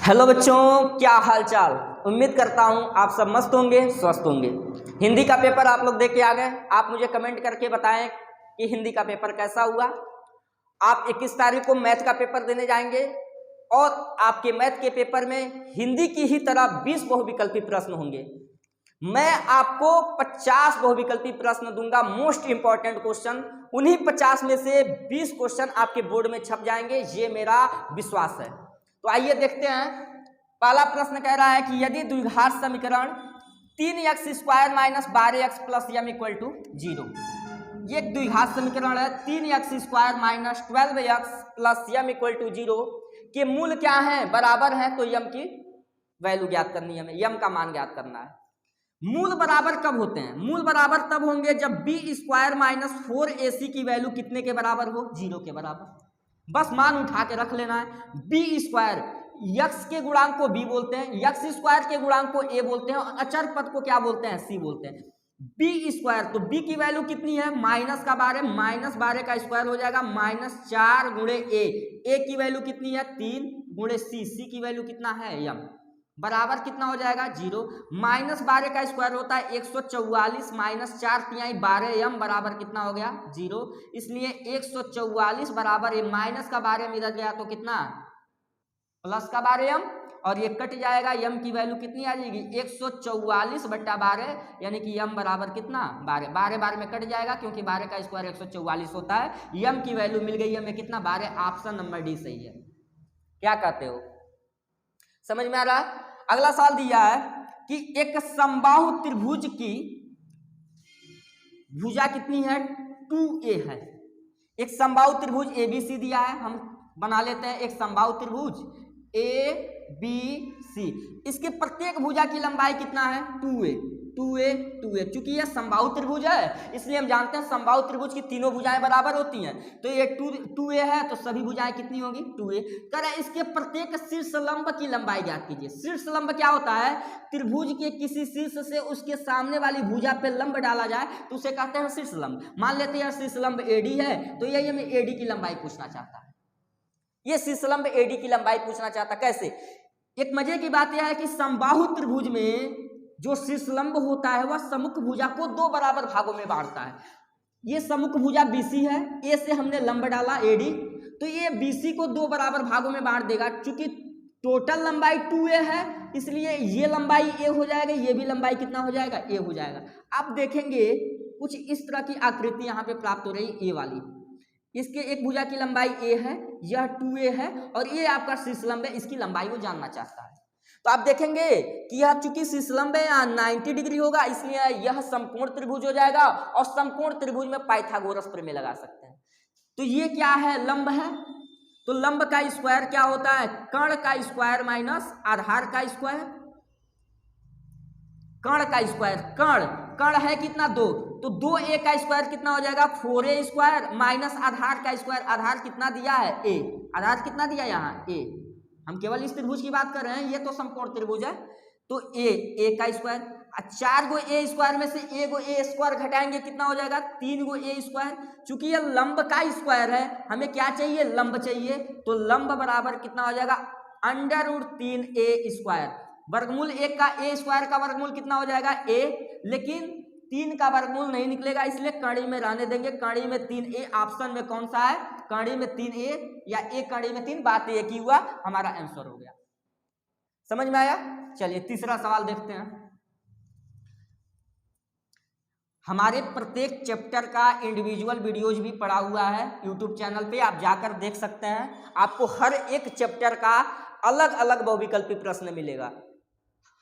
Hello बच्चों, क्या हाल चाल। उम्मीद करता हूँ आप सब मस्त होंगे, स्वस्थ होंगे। हिंदी का पेपर आप लोग दे के आ गए। आप मुझे कमेंट करके बताएं कि हिंदी का पेपर कैसा हुआ। आप 21 तारीख को मैथ का पेपर देने जाएंगे और आपके मैथ के पेपर में हिंदी की ही तरह 20 बहुविकल्पी प्रश्न होंगे। मैं आपको 50 बहुविकल्पी प्रश्न दूंगा, मोस्ट इंपॉर्टेंट क्वेश्चन। उन्हीं 50 में से 20 क्वेश्चन आपके बोर्ड में छप जाएंगे, ये मेरा विश्वास है। तो आइए देखते हैं। पहला प्रश्न कह रहा है कि यदि द्विघात समीकरण 3x² - 12x + m = 0, ये एक द्विघात समीकरण है। 3x² - 12x + m = 0 के मूल क्या है, बराबर है। तो m की वैल्यू ज्ञात करनी है, हमें m का मान ज्ञात करना है। मूल बराबर कब होते हैं? मूल बराबर तब होंगे जब b² - 4ac की वैल्यू कितने के बराबर हो? 0 के बराबर। बस मान उठा के रख लेना है। b², x के गुणांक को b बोलते हैं, x² के गुणांक को a बोलते हैं और अचर पद को क्या बोलते हैं? c बोलते हैं। b², तो b की वैल्यू कितनी है? -12, -12 का स्क्वायर हो जाएगा -4 × a की वैल्यू कितनी है? 3 × c की वैल्यू कितना है? m, बराबर कितना हो जाएगा? 0। -12 का स्क्वायर होता है 144 -4 × 12 m बराबर कितना हो गया? 0। इसलिए 144 बराबर ये माइनस का 12 m इधर गया तो कितना? प्लस का 12 m, और ये कट जाएगा। m की वैल्यू कितनी आ जाएगी? 144/12, यानी कि m बराबर कितना? 12। 12 12 में कट जाएगा क्योंकि 12 का स्क्वायर 144 होता है। m की वैल्यू मिल गई हमें कितना? 12। ऑप्शन नंबर डी सही है। क्या कहते हो? समझ में आ रहा है? अगला सवाल दिया है कि एक समबाहु त्रिभुज की भुजा कितनी है? 2a है। एक समबाहु त्रिभुज ABC दिया है, हम बना लेते हैं। एक समबाहु त्रिभुज ABC, इसके प्रत्येक भुजा की लंबाई कितना है? 2a। चूंकि यह समबाहु त्रिभुज है इसलिए हम जानते हैं समबाहु त्रिभुज की तीनों भुजाएं बराबर होती हैं। तो ये 2a है तो सभी भुजाएं कितनी होंगी? 2a। कह रहे हैं इसके प्रत्येक शीर्ष लंब की लंबाई ज्ञात कीजिए। शीर्ष लंब क्या होता है? त्रिभुज के किसी शीर्ष से उसके सामने वाली भुजा पे लंब डाला जाए तो उसे कहते हैं शीर्ष लंब। मान लेते हैं शीर्ष लंब AD है, तो यही हमें AD की लंबाई पूछना चाहता है। ये शीर्ष लंब AD की लंबाई पूछना चाहता। कैसे? एक मजे की बात यह है कि समबाहु त्रिभुज में जो शीर्षलंब होता है वह सम्मुख भुजा को 2 बराबर भागों में बांटता है। ये सम्मुख भुजा BC है, A से हमने लंब डाला AD, तो ये BC को 2 बराबर भागों में बांट देगा। चूंकि टोटल लंबाई 2a है इसलिए ये लंबाई a हो जाएगा, ये भी लंबाई कितना हो जाएगा? a हो जाएगा। आप देखेंगे कुछ इस तरह की आकृति यहाँ पे प्राप्त हो रही, a वाली। इसके एक भुजा की लंबाई a है, यह 2a है और ये आपका शीर्षलंब है, इसकी लंबाई वो जानना चाहता है। तो आप देखेंगे कि यह चूंकि शीर्षलंब है यहाँ 90 डिग्री होगा इसलिए यह समकोण त्रिभुज हो जाएगा और समकोण त्रिभुज में पाइथागोरस प्रमेय लगा सकते हैं। तो ये क्या है? लंब है। तो लंब का स्क्वायर क्या होता है? कर्ण का स्क्वायर माइनस आधार का स्क्वायर। कर्ण का स्क्वायर, कर्ण है कितना? 2, तो 2a का स्क्वायर कितना हो जाएगा? 4a² माइनस आधार का स्क्वायर। आधार कितना दिया है? a। आधार कितना दिया यहाँ? a। हम केवल इस त्रिभुज की बात कर रहे हैं, ये तो समकोण त्रिभुज है। तो a का स्क्वायर, 4 गो a² में से 1 गो a² घटाएंगे कितना हो जाएगा? 3 गो a²। चूंकि ये लंब का स्क्वायर है, हमें क्या चाहिए? लंब चाहिए। तो लंब बराबर कितना हो जाएगा? √3a²। वर्गमूल 1 का a² का वर्गमूल कितना हो जाएगा? a, लेकिन 3 का वर्गमूल नहीं निकलेगा इसलिए कड़ी में रहने देंगे। कड़ी में 3a, ऑप्शन में कौन सा है? कड़ी में 3a या a कड़ी में 3, बात एक ही हुआ, हमारा आंसर हो गया। समझ में आया? चलिए तीसरा सवाल देखते हैं। हमारे प्रत्येक चैप्टर का इंडिविजुअल वीडियोज भी पड़ा हुआ है यूट्यूब चैनल पे, आप जाकर देख सकते हैं। आपको हर एक चैप्टर का अलग अलग बहुविकल्पी प्रश्न मिलेगा।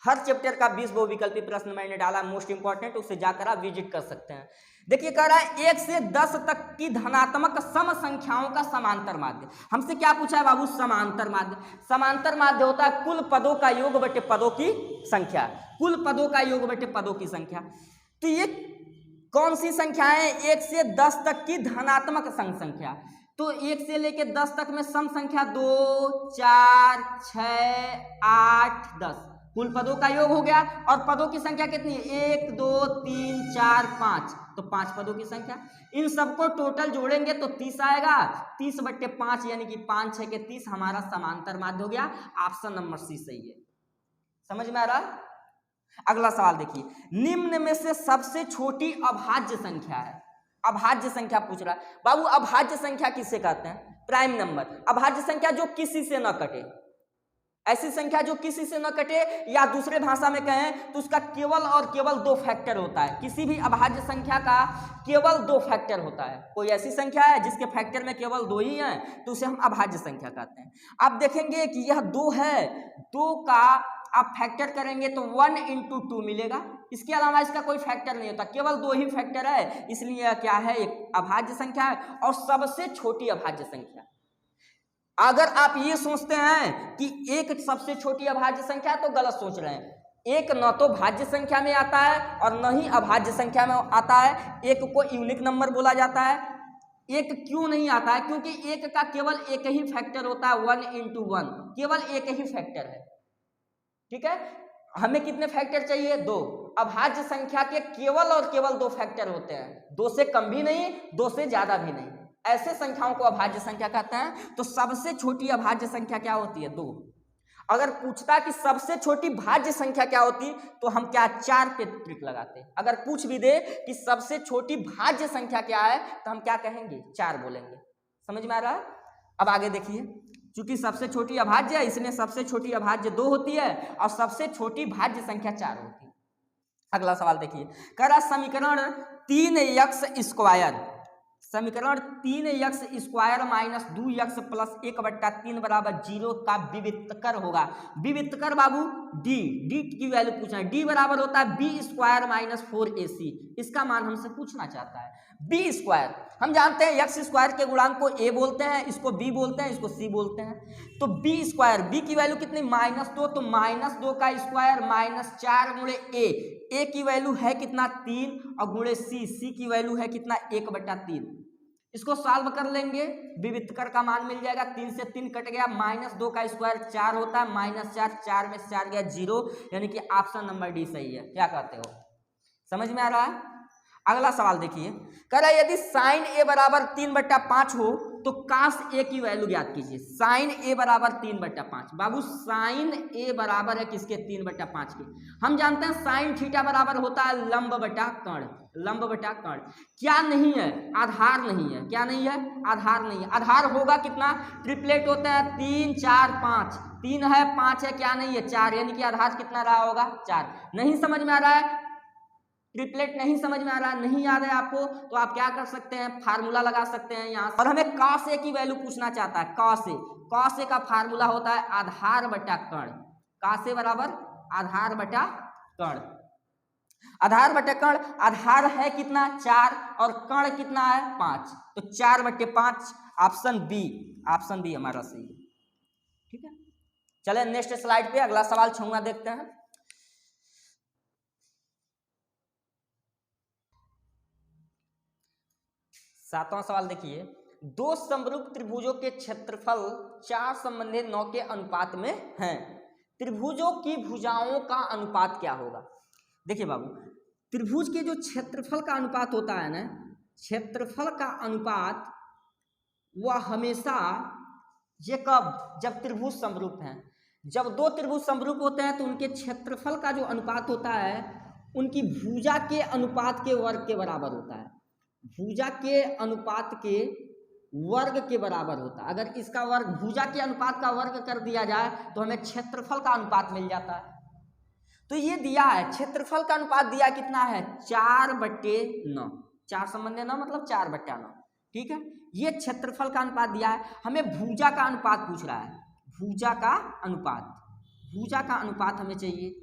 हर चैप्टर का 20 बहुविकल्पी प्रश्न मैंने डाला, मोस्ट इंपॉर्टेंट, उसे जाकर आप विजिट कर सकते हैं। देखिए कह रहा है 1 से 10 तक की धनात्मक सम संख्याओं का समांतर माध्य। हमसे क्या पूछा है बाबू? समांतर माध्य। समांतर माध्य होता है कुल पदों का योग बटे पदों की संख्या। कुल पदों का योग बटे पदों की संख्या। तो ये कौन सी संख्या है? 1 से 10 तक की धनात्मक सम संख्या। तो 1 से लेके 10 तक में सम संख्या 2, 4, 6, 8, 10। कुल पदों का योग हो गया। और पदों की संख्या कितनी है? 1 2 3 4 5, तो 5 पदों की संख्या। इन सबको टोटल जोड़ेंगे तो 30 आएगा। 30/5 यानी कि 5 6 के 30 हमारा समांतर माध्य हो गया। ऑप्शन नंबर सी सही है। समझ में आ रहा? अगला सवाल देखिए, निम्न में से सबसे छोटी अभाज्य संख्या है। अभाज्य संख्या पूछ रहा है। बाबू अभाज्य संख्या किसे कहते हैं? Prime number. अभाज्य संख्या जो किसी से न कटे, ऐसी संख्या जो किसी से न कटे, या दूसरे भाषा में कहें तो उसका केवल और केवल 2 फैक्टर होता है। किसी भी अभाज्य संख्या का केवल 2 फैक्टर होता है। कोई ऐसी संख्या है जिसके फैक्टर में केवल 2 ही हैं तो उसे हम अभाज्य संख्या कहते हैं। आप देखेंगे कि यह 2 है, 2 का आप फैक्टर करेंगे तो 1 × 2 मिलेगा। इसके अलावा इसका कोई फैक्टर नहीं होता, केवल 2 ही फैक्टर है, इसलिए यह क्या है? एक अभाज्य संख्या है और सबसे छोटी अभाज्य संख्या। अगर आप ये सोचते हैं कि एक सबसे छोटी अभाज्य संख्या है तो गलत सोच रहे हैं। एक न तो भाज्य संख्या में आता है और न ही अभाज्य संख्या में आता है। एक को यूनिक नंबर बोला जाता है। एक क्यों नहीं आता है? क्योंकि एक का केवल एक ही फैक्टर होता है, 1 × 1, केवल एक ही फैक्टर है। ठीक है, हमें कितने फैक्टर चाहिए? 2। अभाज्य संख्या के केवल और केवल 2 फैक्टर होते हैं, 2 से कम भी नहीं, 2 से ज्यादा भी नहीं। ऐसे संख्याओं को अभाज्य संख्या कहते हैं। तो सबसे छोटी अभाज्य संख्या क्या होती है? 2। अगर पूछता कि सबसे छोटी भाज्य संख्या क्या होती तो हम क्या 4 पे ट्रिक लगाते। अगर पूछ भी दे कि सबसे छोटी भाज्य संख्या क्या है तो हम क्या कहेंगे? 4 बोलेंगे। समझ में आ रहा है? अब आगे देखिए, चूंकि सबसे छोटी अभाज्य है इसलिए सबसे छोटी अभाज्य 2 होती है और सबसे छोटी भाज्य संख्या 4 होती है। अगला सवाल देखिए, कह रहा समीकरण 3x², समीकरण 3x² माइनस 2x प्लस 1/3 बराबर 0 का विवित्तर होगा। विवित्तर बाबू डी की वैल्यू पूछना है। डी बराबर होता है b² माइनस 4ac। इसका मान हमसे पूछना चाहता है। b², हम जानते हैं x² के गुणांक को a बोलते हैं, इसको b बोलते हैं, इसको c बोलते हैं। तो b² b की वैल्यू कितनी? -2, तो -2 का स्क्वायर -4 गुणे a की वैल्यू है कितना? 3 और गुणे c की वैल्यू है कितना? 1/3। इसको सॉल्व कर लेंगे, विवित्तर का मान मिल जाएगा। 3 से 3 कट गया, -2 का स्क्वायर 4 होता है, -4, 4 में से 4 गया 0, यानी कि ऑप्शन नंबर डी सही है। क्या कहते हो? समझ में आ रहा है? अगला सवाल देखिए, कह रहा है यदि sin a बराबर 3/5 हो तो cos a की वैल्यू ज्ञात कीजिए। sin a बराबर 3/5। बाबू sin a बराबर है किसके? 3/5 के। हम जानते हैं sin थीटा बराबर होता है लंब बटा कर्ण। लंब बटा कर्ण क्या नहीं है? आधार नहीं है। क्या नहीं है? आधार नहीं है। आधार होगा कितना? ट्रिपलेट होता है 3 4 5। 3 है, 5 है, क्या नहीं है? 4, यानी कि आधार कितना रहा होगा? 4। नहीं समझ में आ रहा है? ट्रिपलेट नहीं समझ में आ रहा है, नहीं याद है आपको, तो आप क्या कर सकते हैं? फार्मूला लगा सकते हैं यहाँ। और हमें cos a की वैल्यू पूछना चाहता है। cos a का फार्मूला होता है आधार बटा कर्ण। cos a बराबर आधार बटा कर्ण। आधार बटा कर्ण, आधार है कितना? 4 और कर्ण कितना है? 5, तो 4/5 ऑप्शन बी हमारा सही है। ठीक है, चले नेक्स्ट स्लाइड पे अगला सवाल छूंगा देखते हैं। सातवां सवाल देखिए, 2 समरूप त्रिभुजों के क्षेत्रफल 4 संबंधित 9 के अनुपात में हैं। त्रिभुजों की भुजाओं का अनुपात क्या होगा? देखिए बाबू, त्रिभुज के जो क्षेत्रफल का अनुपात होता है ना, क्षेत्रफल का अनुपात वह हमेशा ये कब? जब त्रिभुज समरूप हैं। जब 2 त्रिभुज समरूप होते हैं तो उनके क्षेत्रफल का जो अनुपात होता है उनकी भुजा के अनुपात के वर्ग के बराबर होता है। भुजा के अनुपात के वर्ग के बराबर होता है। अगर इसका वर्ग भुजा के अनुपात का वर्ग कर दिया जाए तो हमें क्षेत्रफल का अनुपात मिल जाता है। तो ये दिया है, क्षेत्रफल का अनुपात दिया कितना है? 4/9। 4 संबंधी 9 मतलब 4/9। ठीक है, ये क्षेत्रफल का अनुपात दिया है। हमें भुजा का अनुपात पूछ रहा है। भुजा का अनुपात हमें चाहिए।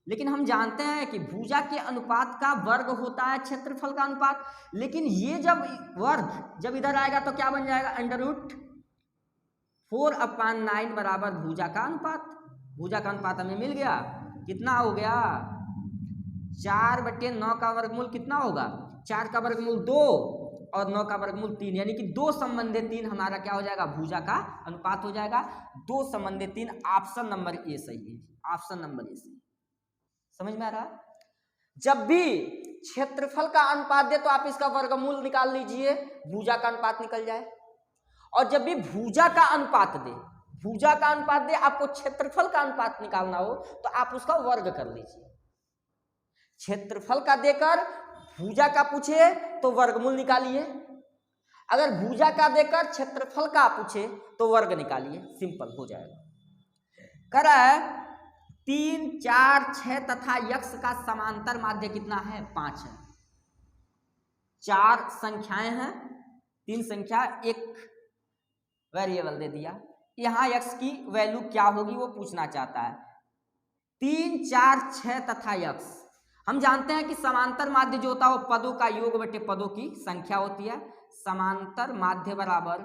लेकिन हम जानते हैं कि भुजा के अनुपात का वर्ग होता है क्षेत्रफल का अनुपात। लेकिन ये जब वर्ग जब इधर आएगा तो क्या बन जाएगा? √4/9 बराबर भुजा का अनुपात। भुजा का अनुपात हमें मिल गया। कितना हो गया? 4/9 का वर्गमूल कितना होगा? 4 का वर्गमूल 2 और 9 का वर्गमूल 3, यानी कि 2 संबंधे 3 हमारा क्या हो जाएगा, भुजा का अनुपात हो जाएगा। 2 संबंधे 3, ऑप्शन नंबर ए सही है, ऑप्शन नंबर ए सही। समझ में आ रहा है? जब भी क्षेत्रफल का अनुपात दे तो आप इसका वर्गमूल निकाल लीजिए, भुजा का अनुपात निकल जाए। और जब भी भुजा का अनुपात दे, भुजा का अनुपात दे, आपको क्षेत्रफल का अनुपात निकालना हो तो आप उसका वर्ग कर लीजिए। क्षेत्रफल का देकर भुजा का पूछे तो वर्गमूल निकालिए, अगर भुजा का देकर क्षेत्रफल का पूछे तो वर्ग निकालिए, सिंपल हो जाएगा। कर 3, 4, 6 तथा यक्ष का समांतर माध्य कितना है, 5 है। 4 संख्याएं हैं, 3 संख्या, एक वेरिएबल दे दिया। यहां यक्ष की वैल्यू क्या होगी वो पूछना चाहता है। 3, 4, 6 तथा यक्ष, हम जानते हैं कि समांतर माध्य जो होता है वो पदों का योग बटे पदों की संख्या होती है। समांतर माध्य बराबर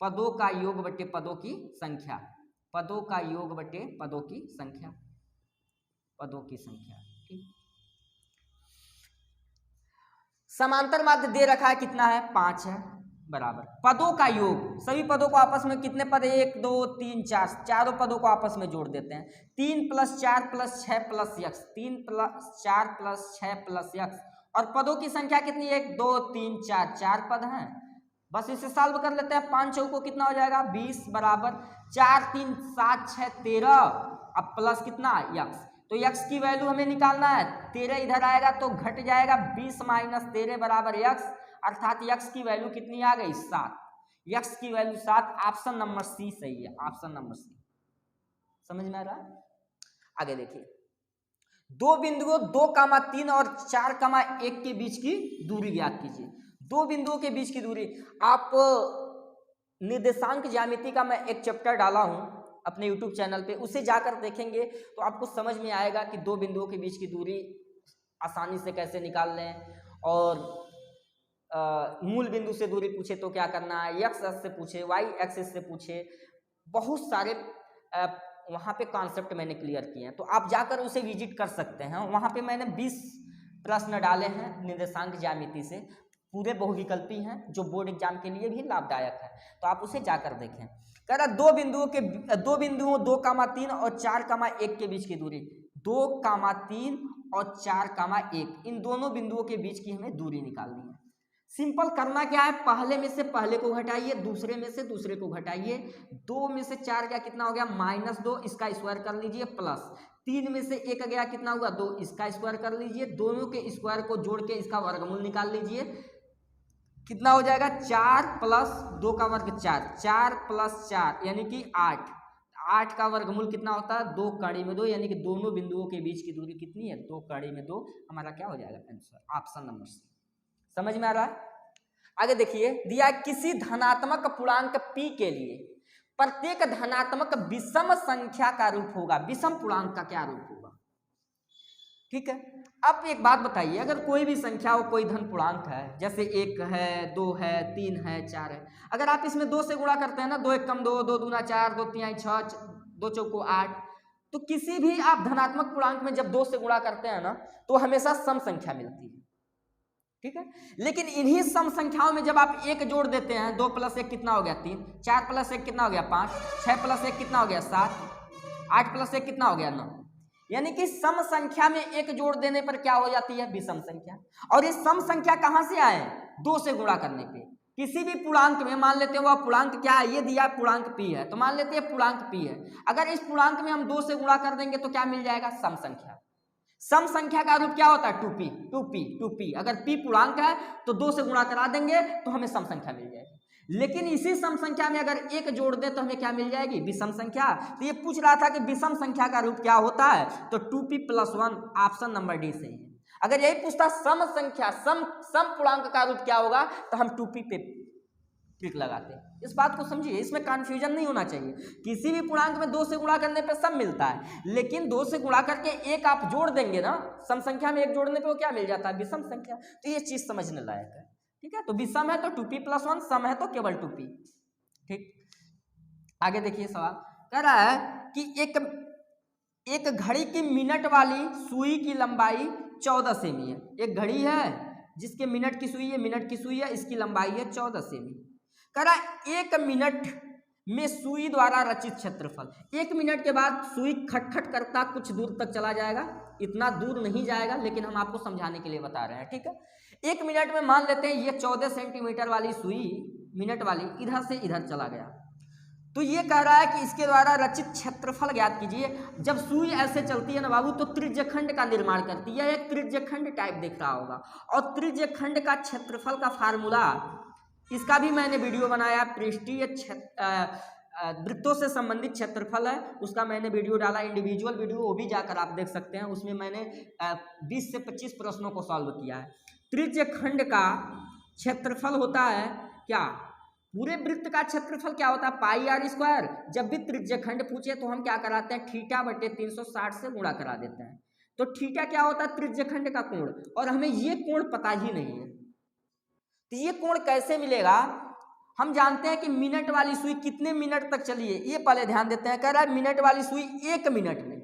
पदों का योग बटे पदों की संख्या, पदों का योग बटे पदों की संख्या, पदों की संख्या। ठीक, समांतर माध्य दे रखा है कितना है, 5 है, बराबर पदों का योग, सभी पदों को आपस में कितने पद है, 1, 2, 3, 4, चारों पदों को आपस में जोड़ देते हैं। 3 + 4 + 6 + यक्ष, 3 + 4 + 6 + यक्ष, और पदों की संख्या कितनी है, 1, 2, 3, 4, 4 पद हैं। बस इसे सॉल्व कर लेते हैं। 5 चौको कितना हो जाएगा, 20, बराबर 4, 3, 7, 6, 13, अब प्लस कितना, यक्ष। तो यक्ष की वैल्यू हमें निकालना है, 13 इधर आएगा तो घट जाएगा, 20 - 13 बराबर यक्ष, अर्थात यक्ष की वैल्यू कितनी आ गई, 7। यक्ष की वैल्यू 7, ऑप्शन नंबर सी सही है, ऑप्शन नंबर सी। समझ में आ रहा है? आगे देखिए, दो बिंदुओं 2, 3 और 4, 1 के बीच की दूरी ज्ञात कीजिए। दो बिंदुओं के बीच की दूरी, आप निर्देशांक ज्यामिति का मैं एक चैप्टर डाला हूं अपने YouTube चैनल पे, उसे जाकर देखेंगे तो आपको समझ में आएगा कि दो बिंदुओं के बीच की दूरी आसानी से कैसे निकाल लें। और मूल बिंदु से दूरी पूछे तो क्या करना है, एक्स एक्स से पूछे, वाई एक्सिस से पूछे, बहुत सारे वहाँ पे कॉन्सेप्ट मैंने क्लियर किए हैं, तो आप जाकर उसे विजिट कर सकते हैं। वहाँ पे मैंने 20 प्रश्न डाले हैं निर्देशांक ज्यामिति से, पूरे बहुविकल्पी हैं जो बोर्ड एग्जाम के लिए भी लाभदायक है, तो आप उसे जाकर देखें। कह रहा दो बिंदुओं 2, 3 और 4, 1 के बीच की दूरी, 2, 3 और 4, 1, इन दोनों बिंदुओं के बीच की हमें दूरी निकालनी है। सिंपल करना क्या है, पहले में से पहले को घटाइए, दूसरे में से दूसरे को घटाइए। 2 में से 4 गया कितना हो गया, -2, इसका स्क्वायर कर लीजिए, प्लस 3 में से 1 गया कितना हुआ, 2, इसका स्क्वायर कर लीजिए। दोनों के स्क्वायर को जोड़ के इसका वर्गमूल निकाल लीजिए, कितना हो जाएगा, 4 + 2 का वर्ग 4, 4 + 4 यानी कि 8, 8 का वर्गमूल कितना होता है, 2 कड़ी में 2, यानी कि दोनों बिंदुओं के बीच की दूरी कितनी है, 2 कड़ी में 2, हमारा क्या हो जाएगा आंसर, ऑप्शन नंबर सी। समझ में आ रहा है? आगे देखिए, दिया किसी धनात्मक पूर्णांक p के लिए प्रत्येक धनात्मक विषम संख्या का रूप होगा। विषम पूर्णांक का क्या रूप होगा, ठीक है। अब एक बात बताइए, अगर कोई भी संख्या हो, कोई धन पूर्णांक है, जैसे 1 है, 2 है, 3 है, 4 है, अगर आप इसमें 2 से गुणा करते हैं ना, 2 × 1 = 2, 2 × 2 = 4, 2 × 3 = 6, 2 × 4 = 8, तो किसी भी आप धनात्मक पूर्णांक में जब 2 से गुणा करते हैं ना, तो हमेशा सम संख्या मिलती है, ठीक है। लेकिन इन्हीं सम संख्याओं में जब आप 1 जोड़ देते हैं, 2 + 1 कितना हो गया, 3, 4 + 1 कितना हो गया, 5, 6 + 1 कितना हो गया, 7, 8 + 1 कितना हो गया, 9, यानी कि सम संख्या में 1 जोड़ देने पर क्या हो जाती है, विषम संख्या। और ये सम संख्या कहां से आए, 2 से गुणा करने पे। किसी भी पूर्णांक में मान लेते हैं, वह पूर्णांक क्या है, ये दिया पूर्णांक p है, तो मान लेते हैं पूर्णांक p है, अगर इस पूर्णांक में हम 2 से गुणा कर देंगे तो क्या मिल जाएगा, सम संख्या। सम संख्या का रूप क्या होता है, 2p। अगर p पूर्णांक है तो 2 से गुणा करा देंगे तो हमें सम संख्या मिल जाएगी। लेकिन इसी सम संख्या में अगर 1 जोड़ दे तो हमें क्या मिल जाएगी, विषम संख्या। तो ये पूछ रहा था कि विषम संख्या का रूप क्या होता है, तो 2p + 1, ऑप्शन नंबर डी सही है। अगर यही पूछता सम संख्या, सम पूर्णांक का रूप क्या होगा, तो हम 2p पे क्लिक लगाते हैं। इस बात को समझिए, इसमें कंफ्यूजन नहीं होना चाहिए। किसी भी पूर्णांक में 2 से गुणा करने पे सम मिलता है, लेकिन 2 से गुणा करके 1 आप जोड़ देंगे ना, सम संख्या में 1 जोड़ने पे वो क्या मिल जाता है, विषम संख्या। तो ये चीज समझने लायक है, ठीक है। तो विषम है तो 2p + 1, सम है तो केवल 2p, ठीक। आगे देखिए, सवाल कह रहा है कि एक घड़ी की मिनट वाली सुई की लंबाई 14 सेमी है। एक घड़ी है जिसके मिनट की सुई है, मिनट की सुई है, इसकी लंबाई है 14 सेमी। कह रहा है 1 मिनट में सुई द्वारा रचित क्षेत्रफल। 1 मिनट के बाद सुई खटखट करता कुछ दूर तक चला जाएगा, इतना दूर नहीं जाएगा, लेकिन हम आपको समझाने के लिए बता रहे हैं, ठीक है। 1 मिनट में मान लेते हैं ये 14 सेंटीमीटर वाली सुई, मिनट वाली, इधर से इधर चला गया, तो ये कह रहा है कि इसके द्वारा रचित क्षेत्रफल ज्ञात कीजिए। जब सुई ऐसे चलती है ना बाबू, तो त्रिज्यखंड का निर्माण करती है, एक त्रिज्यखंड टाइप दिख रहा होगा, और त्रिज्यखंड का क्षेत्रफल का फार्मूला, इसका भी मैंने वीडियो बनाया, पृष्ठीय वृत्तों से संबंधित क्षेत्रफल है, उसका मैंने वीडियो डाला, इंडिविजुअल वीडियो, वो भी जाकर आप देख सकते हैं। उसमें मैंने 20 से 25 प्रश्नों को सॉल्व किया है। त्रिज्यखंड का क्षेत्रफल होता है क्या, पूरे वृत्त का क्षेत्रफल क्या होता है, पाई आर स्क्वायर। जब भी त्रिज्यखंड पूछे तो हम क्या कराते हैं, थीटा बटे 360 से गुणा करा देते हैं। तो थीटा क्या होता है, त्रिज्यखंड का कोण, और हमें ये कोण पता ही नहीं है, तो ये कोण कैसे मिलेगा। हम जानते हैं कि मिनट वाली सुई कितने मिनट तक चली है, ये पहले ध्यान देते हैं। कह रहा है मिनट वाली सुई 1 मिनट में,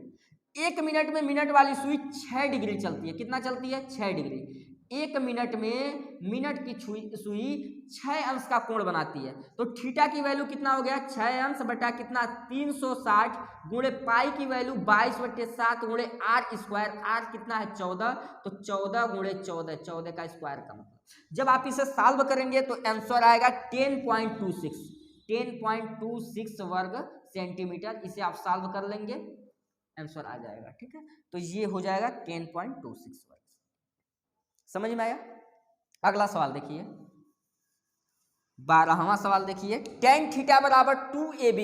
1 मिनट में मिनट वाली सुई 6 डिग्री चलती है। कितना चलती है, 6 डिग्री। 1 मिनट में मिनट की सुई 6 अंश का कोण बनाती है, तो थीटा की वैल्यू कितना हो गया, 6 अंश बटा कितना, 360 गुणे पाई की वैल्यू 22/7 गुणे आर स्क्वायर, आर कितना है 14, तो 14 गुणे 14, 14 का स्क्वायर का मतलब। जब आप इसे सॉल्व करेंगे तो आंसर आएगा 10.26, 10.26 वर्ग सेंटीमीटर। इसे आप सॉल्व कर लेंगे, आंसर आ जाएगा, ठीक है। तो ये हो जाएगा 10.26 वर्ग। समझ में आया। अगला सवाल देखिए, 12वां सवाल देखिए, tan थीटा बराबर 2ab,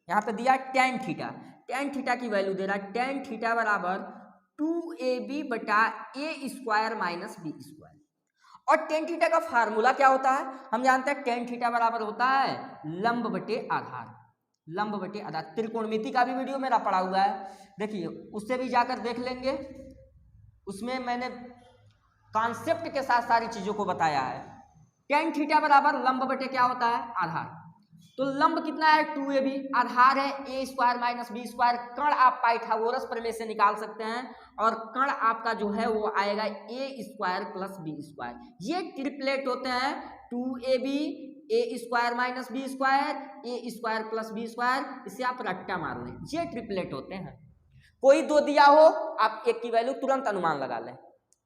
यहाँ पे दिया tan थीटा, tan थीटा की वैल्यू दे रहा है, tan थीटा बराबर 2ab बटा a square minus B square. और tan थीटा का फार्मूला क्या होता है, हम जानते हैं tan थीटा बराबर होता है लंब बटे आधार, लंब बटे आधार। त्रिकोणमिति का भी वीडियो मेरा पड़ा हुआ है, देखिए उससे भी जाकर देख लेंगे, उसमें मैंने कॉन्सेप्ट के साथ सारी चीजों को बताया है। tan थीटा बराबर लंब बटे क्या होता है, आधार। तो लंब कितना है 2ab, आधार है a square minus B square. कण आप पाइथागोरस प्रमेय से निकाल सकते हैं, और कण आपका जो है वो आएगा a square plus B square. ये ट्रिपलेट होते हैं 2ab, a square minus B square, a square plus B square. इसे आप रट्टा मार लें, ये ट्रिपलेट होते हैं। कोई दो दिया हो, आप एक की वैल्यू तुरंत अनुमान लगा लें,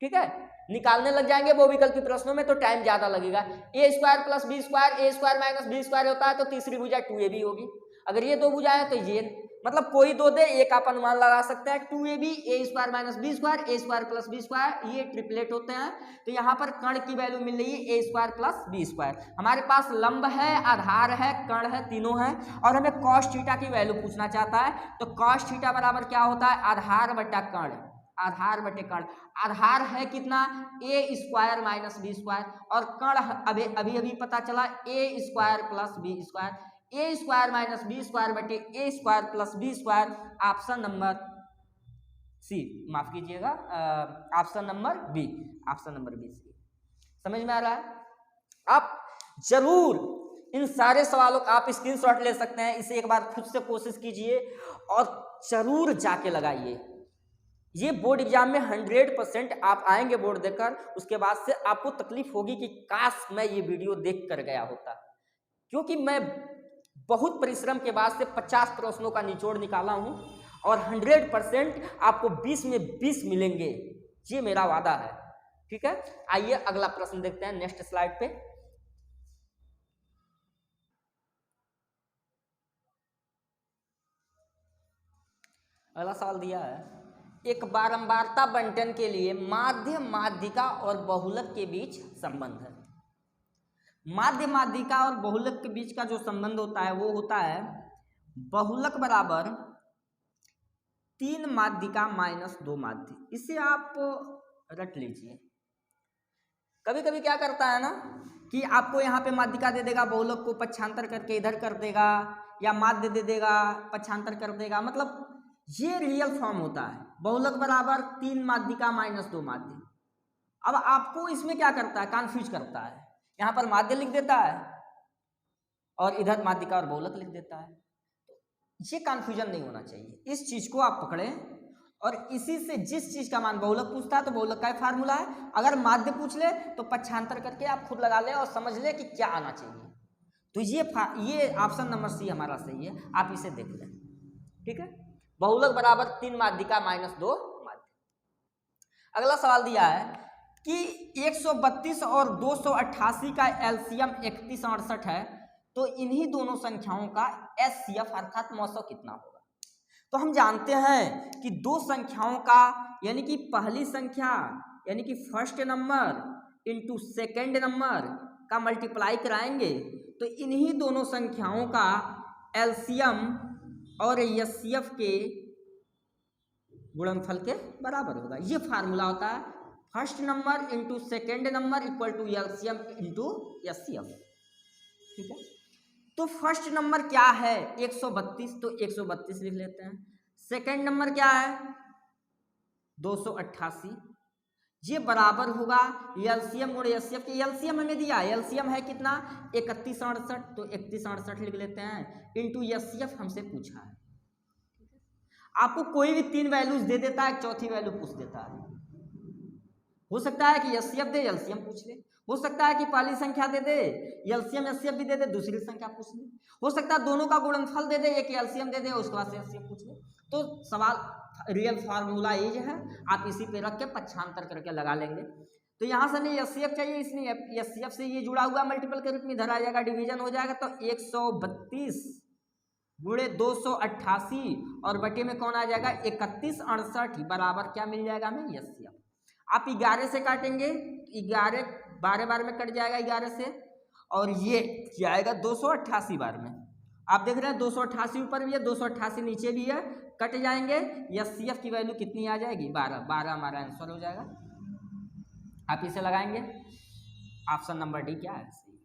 ठीक है। निकालने लग जाएंगे वो विकल्पी प्रश्नों में तो टाइम ज्यादा लगेगा। ए square plus B square, A square minus B square होता है, तो तीसरी भुजा 2ab होगी। अगर ये दो भुजा है तो ये, मतलब कोई दो दे, एक आप अनुमान लगा सकते हैं 2ab, A square minus B square, A square plus B square, ये ट्रिपलेट होते हैं। तो यहाँ पर कण की वैल्यू मिल रही है ए स्क्वायर प्लस बी स्क्वायर। हमारे पास लंब है, आधार है, कण है, तीनों है, और हमें कॉस थीटा की वैल्यू पूछना चाहता है। तो कॉस थीटा बराबर क्या होता है, आधार बटा कण, आधार बटे कण। आधार है कितना, A square minus B square, और कण अभी अभी पता चला A square plus B square. A square minus B square बटे A square plus B square, option number C, माफ कीजिएगा, option number B, option number B C. समझ में आ रहा है। आप जरूर इन सारे सवालों का आप स्क्रीनशॉट ले सकते हैं, इसे एक बार खुद से कोशिश कीजिए और जरूर जाके लगाइए। ये बोर्ड एग्जाम में 100% आप आएंगे बोर्ड देकर, उसके बाद से आपको तकलीफ होगी कि काश मैं ये वीडियो देख कर गया होता, क्योंकि मैं बहुत परिश्रम के बाद से 50 प्रश्नों का निचोड़ निकाला हूं, और 100% आपको 20 में 20 मिलेंगे, ये मेरा वादा है, ठीक है। आइए अगला प्रश्न देखते हैं नेक्स्ट स्लाइड पे। अगला सवाल दिया है, एक बारंबारता बंटन के लिए माध्य, माध्यिका और बहुलक के बीच संबंध है। माध्य, माध्यिका और बहुलक के बीच का जो संबंध होता है वो होता है बहुलक बराबर 3 माध्यिका माइनस 2 माध्य। इसे आप रट लीजिए। कभी कभी क्या करता है ना कि आपको यहाँ पे माध्यिका दे देगा, बहुलक को पक्षांतर करके इधर कर देगा, या माध्य दे देगा पक्षांतर कर देगा, मतलब ये रियल फॉर्म होता है। बहुलक बराबर 3 माध्यिका माइनस 2 माध्य। अब आपको इसमें क्या करता है, कन्फ्यूज करता है। यहाँ पर माध्य लिख देता है और इधर माध्यिका और बहुलक लिख देता है। ये कन्फ्यूजन नहीं होना चाहिए, इस चीज को आप पकड़ें और इसी से जिस चीज का मान बहुलक पूछता है तो बहुलक का फार्मूला है, अगर माध्य पूछ ले तो पक्षांतर करके आप खुद लगा ले और समझ ले कि क्या आना चाहिए। तो ये ऑप्शन नंबर सी हमारा सही है, आप इसे देख लें। ठीक है, बहुलक बराबर 3 माध्यिका माइनस 2 माध्य। अगला सवाल दिया है कि 132 और 288 का एलसीएम 3168 है, तो इन्हीं दोनों संख्याओं का एचसीएफ अर्थात मौसो कितना होगा। तो हम जानते हैं कि दो संख्याओं का यानी कि पहली संख्या यानी कि first number into second number का मल्टीप्लाई कराएंगे तो इन्हीं दोनों संख्याओं का एलसीएम और एचसीएफ के गुणनफल के बराबर होगा। ये फार्मूला होता है first number into second number equal to LCM into HCF. ठीक है, तो फर्स्ट नंबर क्या है 132, तो 132 लिख लेते हैं। सेकेंड नंबर क्या है 288, ये बराबर होगा एलसीएम और एचसीएफ के। एलसीएम हमें दिया, एलसीएम है कितना 3168, तो 3168 लिख लेते हैं इंटू एचसीएफ हमसे पूछा है। आपको कोई भी 3 वैल्यूज दे देता है, चौथी वैल्यू पूछ देता है। हो सकता है कि एचसीएफ दे एलसीएम पूछ ले, हो सकता है कि पहली संख्या दे दे एलसीएम एचसीएफ भी दे दे, दूसरी संख्या पूछ ले, हो सकता है दोनों का गुणनफल दे दे, एक एलसीएम दे दे उसके बाद से एचसीएफ पूछ ले। तो सवाल रियल फार्मूला ये है, आप इसी पे रख के पक्षांतर करके लगा लेंगे। तो यहाँ से नहीं एचसीएफ चाहिए, इसलिए एचसीएफ से ये जुड़ा हुआ मल्टीपल के रूप में इधर आ जाएगा, डिवीजन हो जाएगा। तो 132 गुणे 288 और बटे में कौन आ जाएगा 3168 बराबर क्या मिल जाएगा हमें एचसीएफ। आप 11 से काटेंगे, 11 12 बार में कट जाएगा 11 से, और ये क्या आएगा 288 बार में। आप देख रहे हैं 288 ऊपर भी है 288 नीचे भी है, कट जाएंगे। एचसीएफ की वैल्यू कितनी आ जाएगी 12, 12 हमारा आंसर हो जाएगा। आप इसे लगाएंगे, ऑप्शन नंबर डी क्या है सही।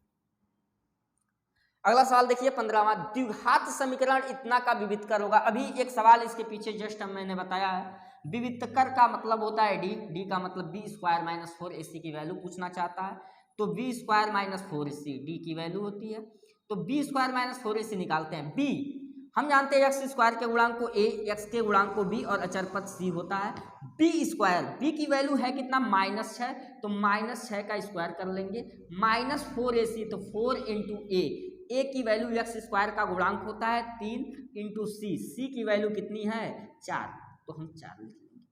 अगला सवाल देखिए 15वां, द्विघात समीकरण इतना का विविधकर होगा। अभी एक सवाल इसके पीछे जस्ट मैंने बताया है, विविधकर का मतलब होता है डी का मतलब बी स्क्वायर माइनस 4ac की वैल्यू पूछना चाहता है। तो b square minus 4ac d की वैल्यू होती है। तो बी स्क्वायर माइनस 4ac निकालते हैं। बी हम जानते हैं एक्स स्क्वायर के गुणांक को ए, एक्स के गुणांक को बी और अचर पद सी होता है। बी स्क्वायर, बी की वैल्यू है कितना -6, तो -6 का स्क्वायर कर लेंगे। माइनस 4ac तो 4 इंटू ए की वैल्यू एक्स स्क्वायर का गुणांक होता है 3 इंटू सी की वैल्यू कितनी है 4, तो हम 4 लिख लेंगे।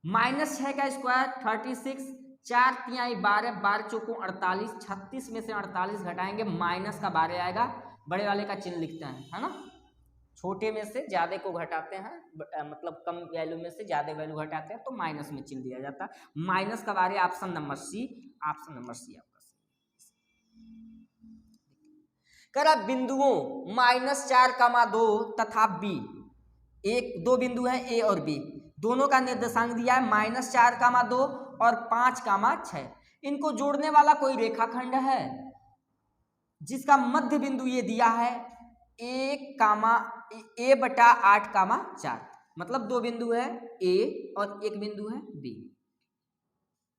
-6 का स्क्वायर 36, 4 तिहाई 12, 12 चौको 48, 36 में से 48 घटाएंगे माइनस का 12 आएगा। बड़े वाले का चिन्ह लिखते हैं, है ना, छोटे में से ज्यादा को घटाते हैं, मतलब कम वैल्यू में से ज्यादा वैल्यू घटाते हैं तो माइनस में चिन्ह दिया जाता है। माइनस का 12 option number C, option number C आपका करा। बिंदुओं -4, 2 तथा बी, एक दो बिंदु हैं ए और बी, दोनों का निर्देशांक दिया है -4, 2 और 5, 6। इनको जोड़ने वाला कोई रेखाखंड है जिसका मध्य बिंदु ये दिया है 1a/8, मतलब दो बिंदु है ए और एक बिंदु है बी।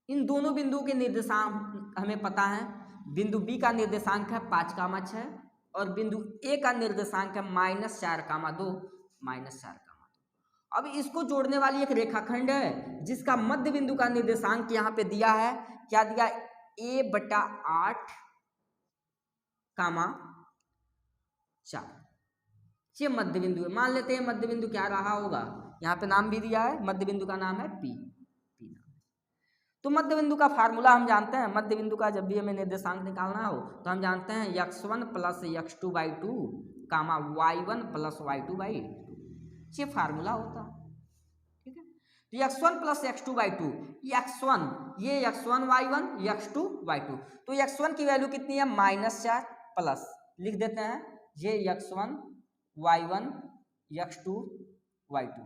इन दोनों बिंदुओं के निर्देशांक हमें पता है। बिंदु बी का निर्देशांक है 5, 6 और बिंदु ए का निर्देशांक है -4, 2, -4, 2। अब इसको जोड़ने वाली एक रेखाखंड है जिसका मध्य बिंदु का निर्देशांक यहाँ पे दिया है, क्या दिया a/8, 4। ये मध्य बिंदु है। मान लेते हैं मध्य बिंदु क्या रहा होगा, यहाँ पे नाम भी दिया है, मध्य बिंदु का नाम है पी नाम। तो मध्य बिंदु का फार्मूला हम जानते हैं। मध्य बिंदु का जब भी हमें निर्देशांक निकालना हो तो हम जानते हैं x1 + x2/2, y1 + y2/2, ये फार्मूला होता है। ठीक है, तो x1 + x2/2, x1 ये x1 y1 x2 y2, तो x1 की वैल्यू कितनी है -4 प्लस लिख देते हैं ये x1 y1 x2 y2।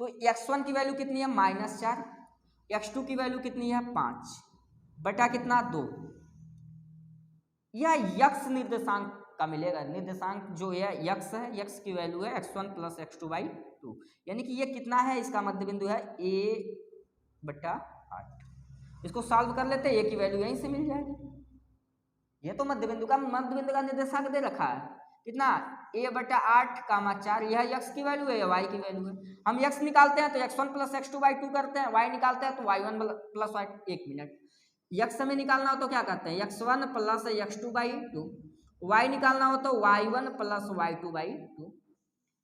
तो x1 की वैल्यू कितनी है -4, x2 की वैल्यू कितनी है 5 बटा कितना 2। यह x निर्देशांक का मिलेगा। निर्देशांक जो है x है, x की वैल्यू है x1 + x2/2, यानी कि ये कितना है, इसका मध्य बिंदु है a/8। इसको सॉल्व कर लेते हैं, a की वैल्यू यहीं से मिल जाएगी। ये तो मध्य बिंदु का निर्देशांक दे रखा है, कितना a/8 कामा 4, यह x की वैल्यू है या y की वैल्यू है। हम x निकालते हैं तो x1 + x2/2 करते हैं, y निकालते हैं तो y1 + y। 1 मिनट, x हमें निकालना हो तो क्या करते हैं, x1 + x2/2, y निकालना हो तो y1 + y2/2।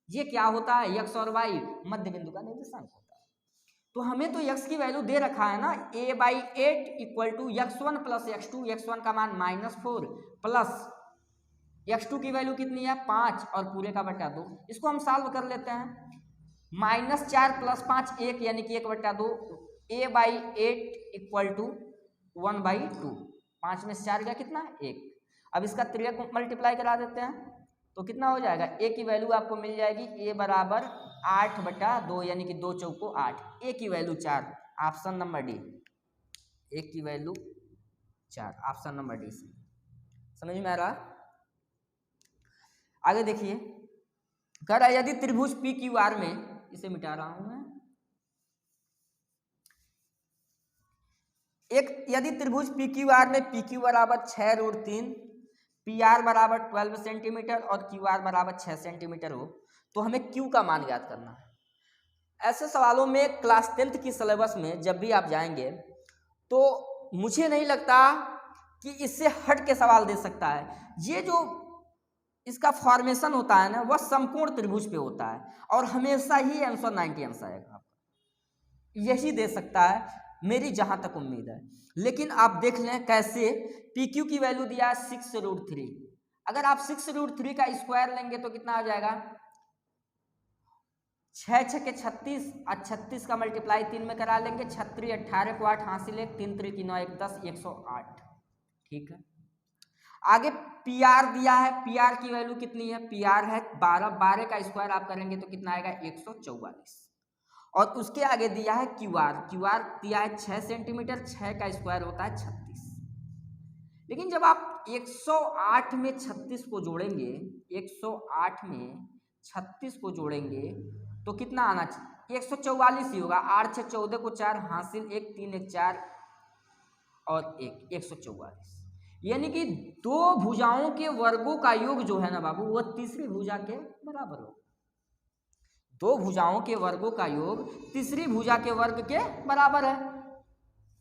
ये क्या होता है, x और y मध्य बिंदु का निर्देशांक होता है। तो हमें तो x की वैल्यू दे रखा है ना, a/8 = x1 + x2, x1 का मान -4 प्लस x2 की वैल्यू कितनी है 5 और पूरे का बटा 2। इसको हम सॉल्व कर लेते हैं। -4 + 5 1 यानी कि 1/2, a/8 = 1/2। 5 में से 4 गया कितना 1। अब इसका 3 को मल्टीप्लाई करा देते हैं तो कितना हो जाएगा, a की वैल्यू आपको मिल जाएगी a बराबर 8/2 यानी कि 2 चौको 8, a की value 4, option number D, a की वैल्यू 4, ऑप्शन नंबर डी से। समझ में आ रहा। आगे देखिए, कह रहा है यदि त्रिभुज PQR में, इसे मिटा रहा हूं मैं, यदि त्रिभुज PQR में PQ बराबर 6√3, PR बराबर 12 सेंटीमीटर और QR बराबर 6 सेंटीमीटर हो तो हमें Q का मान ज्ञात करना है। ऐसे सवालों में क्लास 10th की सिलेबस में जब भी आप जाएंगे तो मुझे नहीं लगता कि इससे हट के सवाल दे सकता है। ये जो इसका फॉर्मेशन होता है ना, वह समकोण त्रिभुज पे होता है और हमेशा ही आंसर 90 आंसर आएगा, यही दे सकता है, मेरी जहां तक उम्मीद है। लेकिन आप देख लें कैसे, PQ की वैल्यू दिया है 6√3, अगर आप 6√3 का स्क्वायर लेंगे तो कितना आ जाएगा, 6 × 36 और 36 का मल्टीप्लाई 3 में करा लेंगे, 36 18 को 8 हासिल 1, 3 3 9 1 10, 108। ठीक है, आगे PR दिया है, PR की वैल्यू कितनी है, PR है 12, 12 का स्क्वायर आप करेंगे तो कितना आएगा 144। और उसके आगे दिया है QR दिया है 6 सेंटीमीटर, 6 का स्क्वायर होता है 36। लेकिन जब आप 108 में 36 को जोड़ेंगे, 108 में 36 को जोड़ेंगे तो कितना आना चाहिए, 144 ही होगा। 8 6 14 को 4 हासिल 1, 3 1 4 और 1, 144। यानी कि दो भुजाओं के वर्गों का योग जो है ना बाबू, वह तीसरी भुजा के बराबर हो। दो भुजाओं के वर्गों का योग तीसरी भुजा के वर्ग के बराबर है।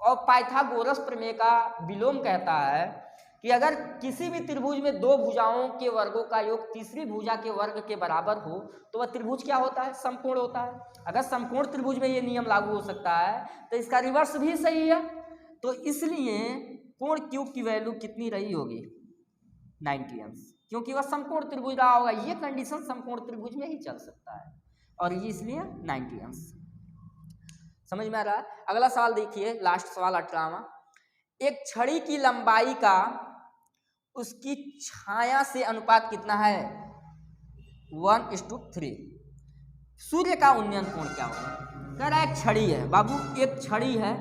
और पाइथागोरस प्रमेय का विलोम कहता है कि अगर किसी भी त्रिभुज में दो भुजाओं के वर्गों का योग तीसरी भुजा के वर्ग के बराबर हो तो वह त्रिभुज क्या होता है, समकोण होता है। अगर समकोण त्रिभुज में ये नियम लागू हो सकता है तो इसका रिवर्स भी सही है। तो इसलिए कोण Q की वैल्यू कितनी रही होगी, 90 अंश, क्योंकि वह समकोण त्रिभुज रहा होगा। ये कंडीशन समकोण त्रिभुज में ही चल सकता है और ये इसलिए 90 अंश। समझ में आ रहा है। अगला सवाल देखिए, लास्ट सवाल 18वां। एक छड़ी की लंबाई का उसकी छाया से अनुपात कितना है, 1:3। सूर्य का उन्नयन कोण क्या होगा। कह रहा है एक छड़ी है बाबू, एक छड़ी है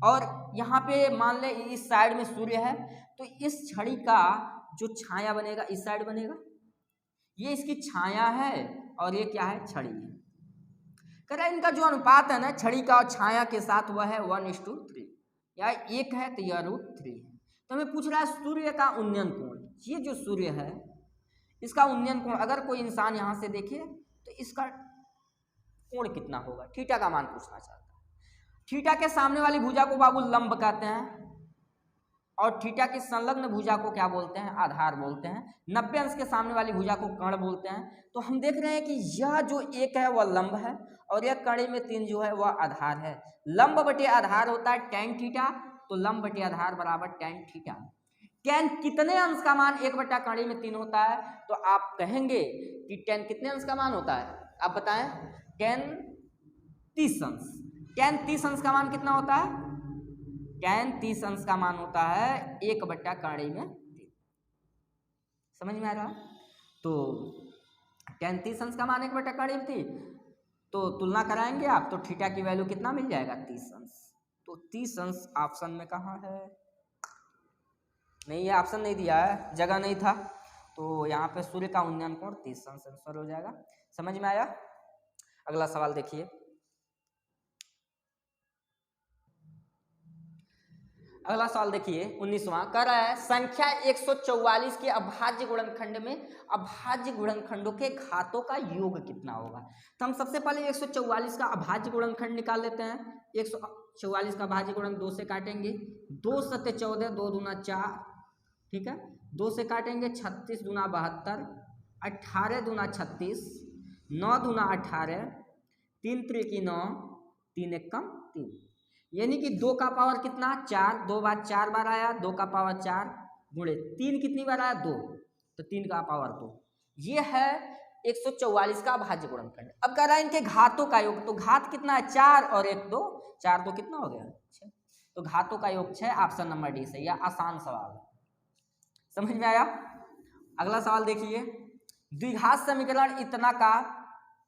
और यहाँ पे मान ले इस साइड में सूर्य है, तो इस छड़ी का जो छाया बनेगा इस साइड बनेगा, ये इसकी छाया है और ये क्या है, छड़ी है। कह रहा है इनका जो अनुपात है ना छड़ी का और छाया के साथ वह है 1:3, या एक है तो यह √3 है। तो हमें पूछ रहा है सूर्य का उन्नयन कोण, ये जो सूर्य है इसका उन्नयन कोण अगर कोई इंसान यहाँ से देखे तो इसका कोण कितना होगा, थीटा का मान पूछना चाहता है। थीटा के सामने वाली भुजा को बाबू लंब कहते हैं और थीटा की संलग्न भुजा को क्या बोलते हैं, आधार बोलते हैं। 90 अंश के सामने वाली भुजा को कर्ण बोलते हैं। तो हम देख रहे हैं कि यह जो एक है वह लंब है और यह कड़ी में 3 जो है वह आधार है। लंब बटे आधार होता है tan थीटा, तो लंब बटे आधार बराबर tan थीटा। tan कितने अंश का मान 1 कड़ी में 3 होता है, तो आप कहेंगे कि tan कितने अंश का मान होता है, आप बताएं। tan 30 अंश। tan 30 अंश का मान कितना होता है, tan 30 अंश का मान होता है 1 कड़ी में 3। समझ में आ रहा। तो tan 30 अंश का मान 1 कड़ी में 3, तो तुलना कराएंगे आप तो थीटा की वैल्यू कितना मिल जाएगा, 30 अंश। तो 30 अंश ऑप्शन में कहाँ है, नहीं, ये ऑप्शन नहीं दिया है, जगह नहीं था, तो यहाँ पे सूर्य का उन्नयन कोण 30 अंश आंसर हो जाएगा। समझ में आया। अगला सवाल देखिए, अगला सवाल देखिए 19वां कह रहा है संख्या 144 के अभाज्य गुणनखंड में अभाज्य गुणनखंडों के घातों का योग कितना होगा। तो हम सबसे पहले 144 का अभाज्य गुणनखंड निकाल लेते हैं। 144 का अभाज्य गुणन 2 से काटेंगे, 2 सत्ते 14, 2 दूना 4, ठीक है, 2 से काटेंगे 36 दूना 72, 18 दूना 36, 9 दूना 18, 3 त्रिकी 9, 3 एकम 3, यानी कि 2 का पावर कितना 4, 2 बार 4 बार आया, 2 का पावर 4 गुणे 3 कितनी बार आया 2, तो 3 का पावर 2। ये है 144 का अभाज्य गुणनखंड। अब कह रहा है इनके घातों का योग, तो घात कितना है 4 और 1 2, 4 2 कितना हो गया 6, तो घातों का योग 6, ऑप्शन नंबर डी सही है। आसान सवाल है, समझ में आया। अगला सवाल देखिए द्विघात समीकरण इतना का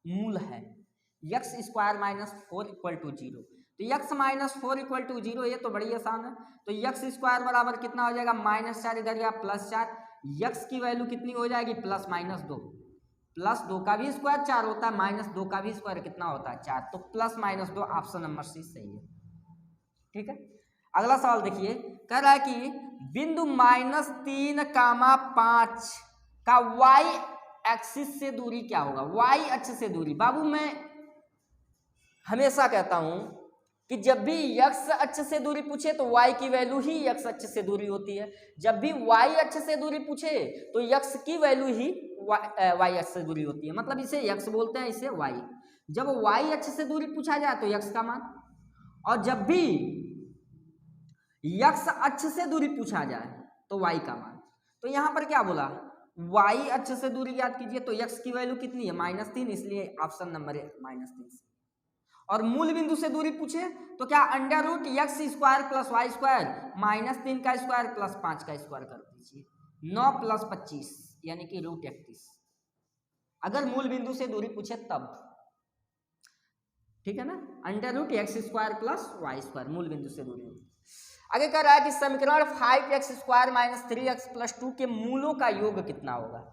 मूल है x² - 4 = 0, तो x - 4 = 0, ये तो बड़ी आसान है। तो x² बराबर कितना हो जाएगा -4, इधर गया +4, x की वैल्यू कितनी हो जाएगी +-2, +2 का भी स्क्वायर 4 होता है, -2 का भी स्क्वायर कितना होता है 4, तो +-2 ऑप्शन नंबर सी सही है, ठीक है। अगला सवाल देखिए कह रहा है कि बिंदु -3, 5 का y एक्सिस से दूरी क्या होगा। y अक्ष से दूरी, बाबू मैं हमेशा कहता हूं कि जब भी x अक्ष से दूरी पूछे तो y की वैल्यू ही x अक्ष से दूरी होती है, जब भी y अक्ष से दूरी पूछे तो x की वैल्यू ही y अक्ष से दूरी होती है, मतलब इसे x बोलते हैं, इसे y। जब y अक्ष से दूरी पूछा जाए तो x का मान, और जब भी x अक्ष से दूरी पूछा जाए तो y का मान। तो यहां पर क्या बोला y अक्ष से दूरी याद कीजिए, तो x की वैल्यू कितनी है -3, इसलिए ऑप्शन नंबर है -3। और मूल बिंदु से दूरी पूछे तो क्या √x² + y² -3 का स्क्वायर + 5 का स्क्वायर कर दीजिए, 9 + 25 यानी कि √31, अगर मूल बिंदु से दूरी पूछे तब, ठीक है ना, √x² + y² मूल बिंदु से दूरी। आगे कह रहा है कि समीकरण 5x² - 3x + 2 के मूलों का योग कितना होगा।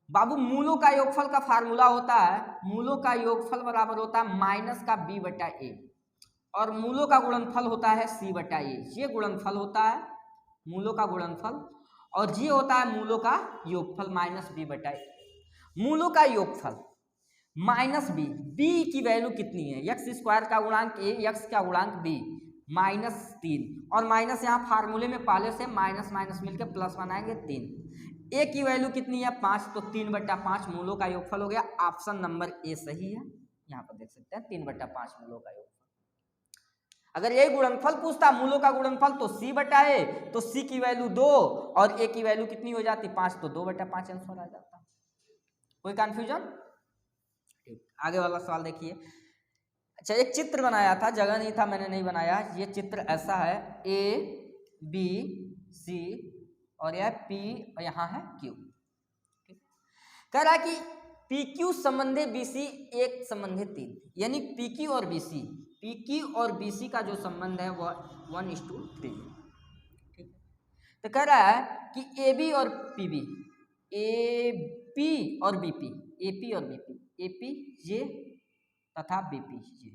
बाबू मूलों का योगफल का फार्मूला होता है, मूलों का योगफल बराबर होता है -b/a, और मूलों का गुणनफल होता है c/a। ये गुणनफल होता है मूलों का गुणनफल, और ये होता है मूलों का योगफल -b/a। मूलों का योगफल -b, b की वैल्यू कितनी है, x² का गुणांक a, x का गुणांक b, -3, और माइनस यहाँ फार्मूले में पहले से माइनस मिलकर प्लस बनाएंगे 3, a की वैल्यू कितनी है 5, तो 3/5 मूलों का योगफल हो गया, ऑप्शन नंबर ए सही है। यहाँ पर देख सकते हैं 3/5 मूलों का योगफल। अगर यही गुणनफल पूछता मूलों का गुणनफल तो c/a, तो c की वैल्यू 2 और a की वैल्यू कितनी हो जाती 5, तो 2/5 आंसर आ जाता। कोई कंफ्यूजन? ठीक, आगे वाला सवाल देखिए। अच्छा, एक चित्र बनाया था, जगह नहीं था मैंने नहीं बनाया, ये चित्र ऐसा है A B C और यह P और यहाँ है Q। कह रहा है कि PQ संबंधे BC एक संबंधे 3, यानी PQ और BC का जो संबंध है वह 1:3। ठीक, तो कह रहा है कि AB और PB, AP और BP, AP ये तथा BP ये,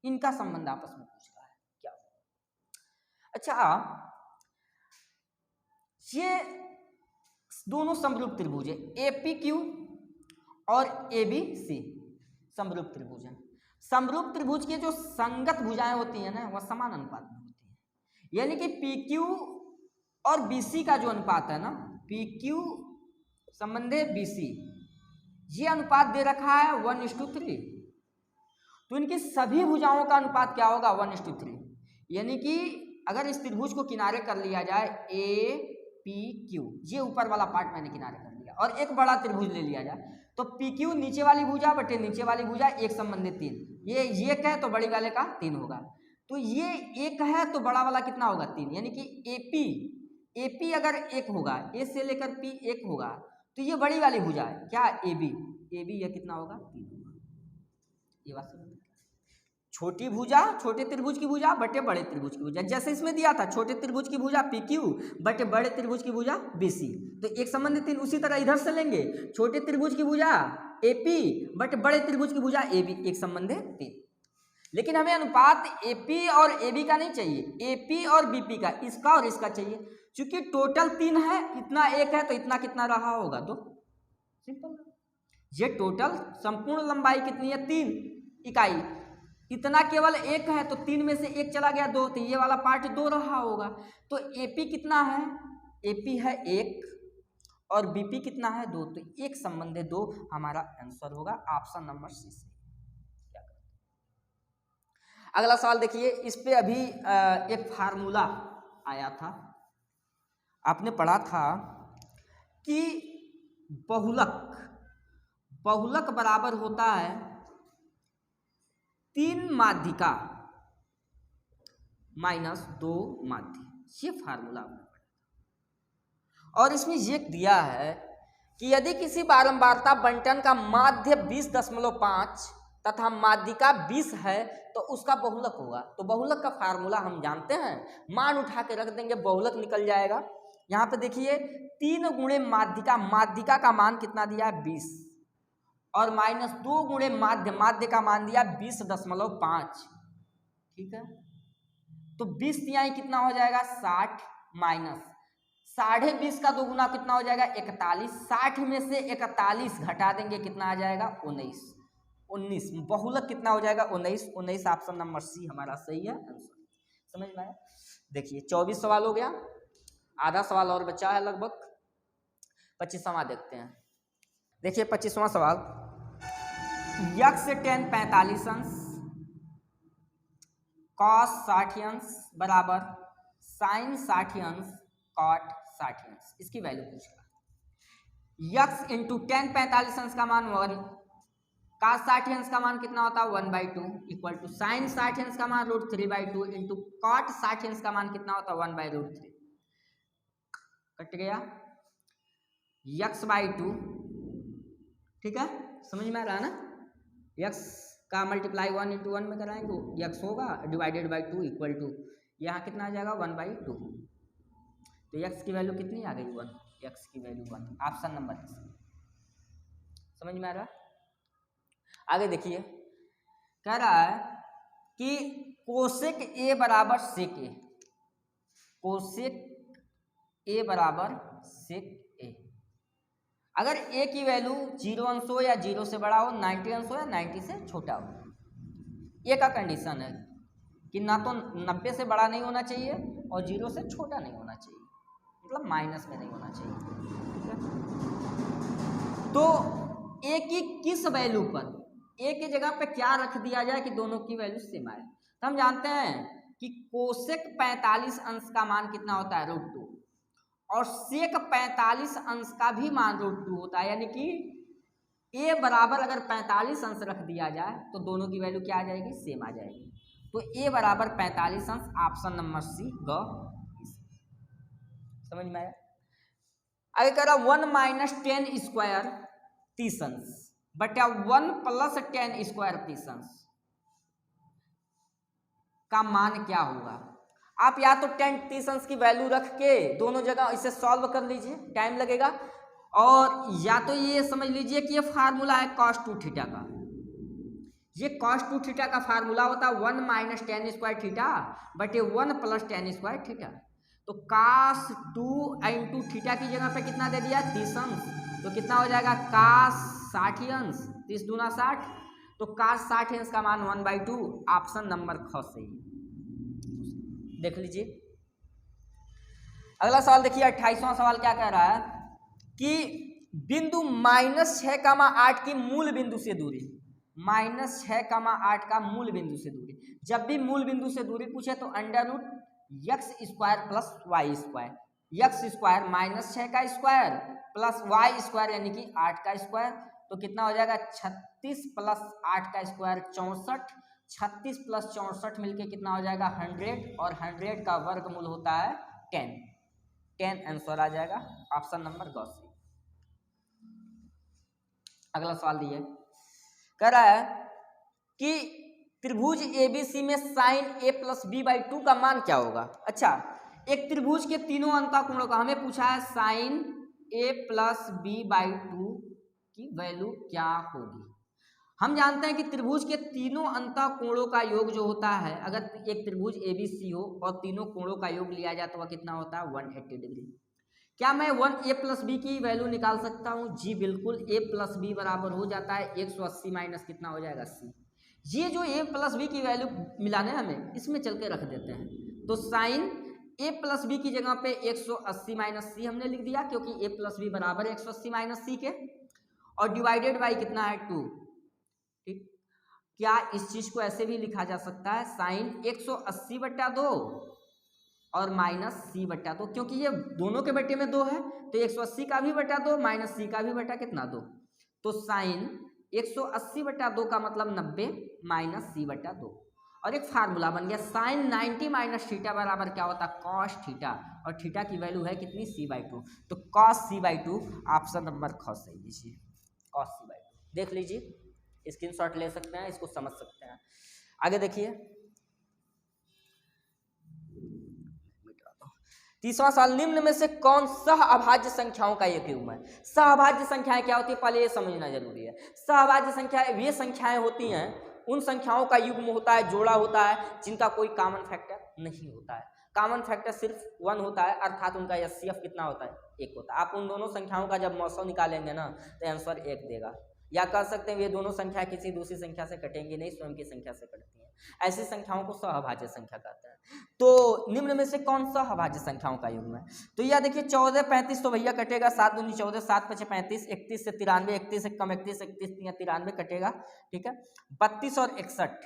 इनका संबंध आपस में पूछ रहा है क्या। अच्छा, ये दोनों समरूप त्रिभुज है, APQ और ABC समरूप त्रिभुज है। समरूप त्रिभुज की जो संगत भुजाएं होती हैं ना, वह समान अनुपात में होती है, यानी कि PQ और BC का जो अनुपात है ना, PQ संबंधे BC, ये अनुपात दे रखा है 1:3, तो इनकी सभी भुजाओं का अनुपात क्या होगा 1:3, यानी कि अगर इस त्रिभुज को किनारे कर लिया जाए APQ, ये ऊपर वाला पार्ट मैंने किनारे कर लिया, और एक बड़ा त्रिभुज ले लिया जाए तो PQ नीचे वाली भुजा बटे नीचे वाली भुजा एक संबंधित 3, ये एक है तो बड़ी वाले का 3 होगा, तो ये एक है तो बड़ा वाला कितना होगा 3, यानी कि AP अगर एक होगा, A से लेकर P एक होगा, तो ये बड़ी वाली भुजा है क्या AB ये कितना होगा 3 होगा। ये बात समझ, छोटी भुजा छोटे त्रिभुज की भुजा बटे बड़े त्रिभुज की भुजा, जैसे इसमें दिया था छोटे त्रिभुज की भुजा PQ बटे बड़े त्रिभुज की भुजा BC, तो एक संबंधित 3, उसी तरह इधर से लेंगे छोटे त्रिभुज की भुजा AP बटे बड़े त्रिभुज की भुजा AB, एक संबंधित 3। लेकिन हमें अनुपात एपी और एबी का नहीं चाहिए, एपी और बीपी का, इसका और इसका चाहिए। क्योंकि टोटल 3 है, इतना 1 है, तो इतना कितना रहा होगा 2। सिंपल। ये टोटल संपूर्ण लंबाई कितनी है 3 इकाई, इतना केवल 1 है, तो 3 में से 1 चला गया 2, तो ये वाला पार्ट 2 रहा होगा। तो एपी कितना है, एपी है 1 और बीपी कितना है 2, तो 1 संबंधी 2 हमारा आंसर होगा ऑप्शन नंबर सी से। अगला सवाल देखिए, इस पे अभी एक फार्मूला आया था, आपने पढ़ा था कि बहुलक बराबर होता है 3 माध्यिका माइनस 2 माध्य, ये फार्मूला आपने पढ़ा। और इसमें ये दिया है कि यदि किसी बारंबारता बंटन का माध्य 20.5 तथा माध्यिका 20 है तो उसका बहुलक होगा। तो बहुलक का फार्मूला हम जानते हैं, मान उठा के रख देंगे, बहुलक निकल जाएगा। यहाँ पे देखिए 3 गुणे माध्यिका, माध्यिका का मान कितना दिया है 20, और माइनस 2 गुणे माध्य, माध्य का मान दिया 20.5, ठीक है। तो 20 तिहाई कितना हो जाएगा 60, माइनस 20.5 का 2 गुना कितना हो जाएगा 41, 60 में से 41 घटा देंगे कितना आ जाएगा 19, बहुलक कितना हो जाएगा 19 ऑप्शन नंबर सी हमारा सही है आंसर। समझ में आया? देखिए 24 सवाल हो गया, आधा सवाल और बचा है लगभग। 25वां देखते हैं। देखिए 25वां सवाल, यक्स tan 45 अंश कॉस 60 अंश बराबर साइन 60 अंश कॉट 60 अंश, इसकी वैल्यू पूछा। यक्स इंटू tan 45 अंश का मान 1, cos 60 अंश का मान कितना होता है 1/2 इक्वल टू साइन 60 अंश का मान √3/2 इंटू कॉट 60 अंश का मान कितना होता है 1/√3। कट गया x/2, ठीक है, समझ में आ रहा है ना। x का मल्टीप्लाई 1 × 1 में कराएंगे, x होगा डिवाइडेड बाई 2 इक्वल टू यहाँ कितना आ जाएगा 1/2। तो x की वैल्यू कितनी आ गई 1, x की वैल्यू 1, ऑप्शन नंबर 1। समझ में आ रहा। आगे देखिए, कह रहा है कि कोसेक a बराबर सेक a, कोसेक a बराबर सेक a, अगर a की वैल्यू 0 अंश हो या 0 से बड़ा हो, 90 अंश हो या 90 से छोटा हो। a का कंडीशन है कि ना तो 90 से बड़ा नहीं होना चाहिए और 0 से छोटा नहीं होना चाहिए, मतलब माइनस में नहीं होना चाहिए। तो a की किस वैल्यू पर, a की जगह पे क्या रख दिया जाए कि दोनों की वैल्यू सेम आए। तो हम जानते हैं कि कोसेक 45 अंश का मान कितना होता है √2 और सेक 45 अंश का भी मान √2 होता है, यानी कि a बराबर अगर 45 अंश रख दिया जाए तो दोनों की वैल्यू क्या आ जाएगी सेम आ जाएगी। तो a बराबर 45 अंश ऑप्शन नंबर सी ग। समझ में आया। आगे कह रहा 1 - 10 स्क्वायर 30 अंश बटा 1 + 10 स्क्वायर 30 अंश का मान क्या होगा। आप या तो 10 30 अंश की वैल्यू रख के दोनों जगह इसे सॉल्व कर लीजिए, टाइम लगेगा, और या तो ये समझ लीजिए कि ये फार्मूला है cos 2 थीटा का, ये cos 2 थीटा का फार्मूला होता है 1 - 10 स्क्वायर थीटा बटे 1 + 10 स्क्वायर थीटा। तो cos 2 × थीटा की जगह पे कितना दे दिया 30 अंश, तो कितना हो जाएगा cos 60 अंश, 30 दूना 60, तो cos 60 अंश का मान 1/2 ऑप्शन नंबर ख सही। देख लीजिए अगला सवाल। देखिए 28वां सवाल क्या कह रहा है कि बिंदु -6,8 की मूल बिंदु से दूरी, -6,8 का मूल बिंदु से दूरी, जब भी मूल बिंदु से दूरी पूछे तो √x² + y², x² -6 का स्क्वायर प्लस y² यानी कि 8 का स्क्वायर, तो कितना हो जाएगा 36 + 8 का स्क्वायर 64, 36 + 64 मिलके कितना हो जाएगा 100, और 100 का वर्गमूल होता है 10 आंसर आ जाएगा ऑप्शन नंबर ग। अगला सवाल दिए, कह रहा है कि त्रिभुज ABC में sin a + b/2 का मान क्या होगा। अच्छा, एक त्रिभुज के तीनों अंतःकोणों का हमें पूछा है sin a + b/2 की वैल्यू क्या होगी। हम जानते हैं कि त्रिभुज के तीनों अंतः कोणों का योग जो होता है, अगर एक त्रिभुज ABC हो और तीनों कोणों का योग लिया जाए तो वह कितना होता है 180 डिग्री। क्या मैं 1a प्लस बी की वैल्यू निकाल सकता हूँ? जी बिल्कुल, a प्लस बी बराबर हो जाता है 180 माइनस कितना हो जाएगा 80। ये जो a प्लस बी की वैल्यू मिलाने हमें इसमें चल के रख देते हैं, तो साइन a प्लस बी की जगह पे 180 माइनस सी हमने लिख दिया, क्योंकि a प्लस बी बराबर 180 माइनस सी के, और डिवाइडेड बाई कितना है 2। ठीक, क्या इस चीज को ऐसे भी लिखा जा सकता है साइन 180/2 और माइनस सी बटा 2, क्योंकि ये दोनों के बटे में 2 है तो 180 का भी बटा 2 माइनस सी का भी बटा कितना 2, तो साइन 180/2 का मतलब 90 माइनस सी बटा 2। और एक फार्मूला बन गया साइन 90 माइनस थीटा बराबर क्या होता है कॉस थीटा, और थीटा की वैल्यू है कितनी c/2, तो कॉस c/2 ऑप्शन नंबर ख सही लीजिए, कॉस c/2 देख लीजिए, स्क्रीनशॉट ले सकते हैं, इसको समझ सकते हैं। आगे देखिए तीसरा सवाल, निम्न में से कौन सह अभाज्य संख्याओं का एक युग्म है? सह अभाज्य संख्याएं क्या होती है पहले ये समझना जरूरी है। सह अभाज्य संख्याएं वे संख्याएं होती हैं, उन संख्याओं का युग्म होता है, जोड़ा होता है, जिनका कोई कॉमन फैक्टर नहीं होता है। कॉमन फैक्टर सिर्फ 1 होता है, अर्थात उनका एचसीएफ कितना होता है 1 होता है। आप उन दोनों संख्याओं का जब मौसम निकालेंगे ना तो आंसर 1 देगा, या कह सकते हैं ये दोनों संख्या किसी दूसरी संख्या से कटेंगी नहीं, स्वयं की संख्या से कटती हैं। ऐसी संख्याओं को सहअभाज्य संख्या कहते हैं। तो निम्न में से कौन सा अभाज्य संख्याओं का युग्म है? तो यह देखिए 14 35 तो भैया कटेगा, 7 दूनी 14, 7 5 35, 31 से 93, 31 से कम 31, 31 या 93 कटेगा, ठीक है। 32 और 61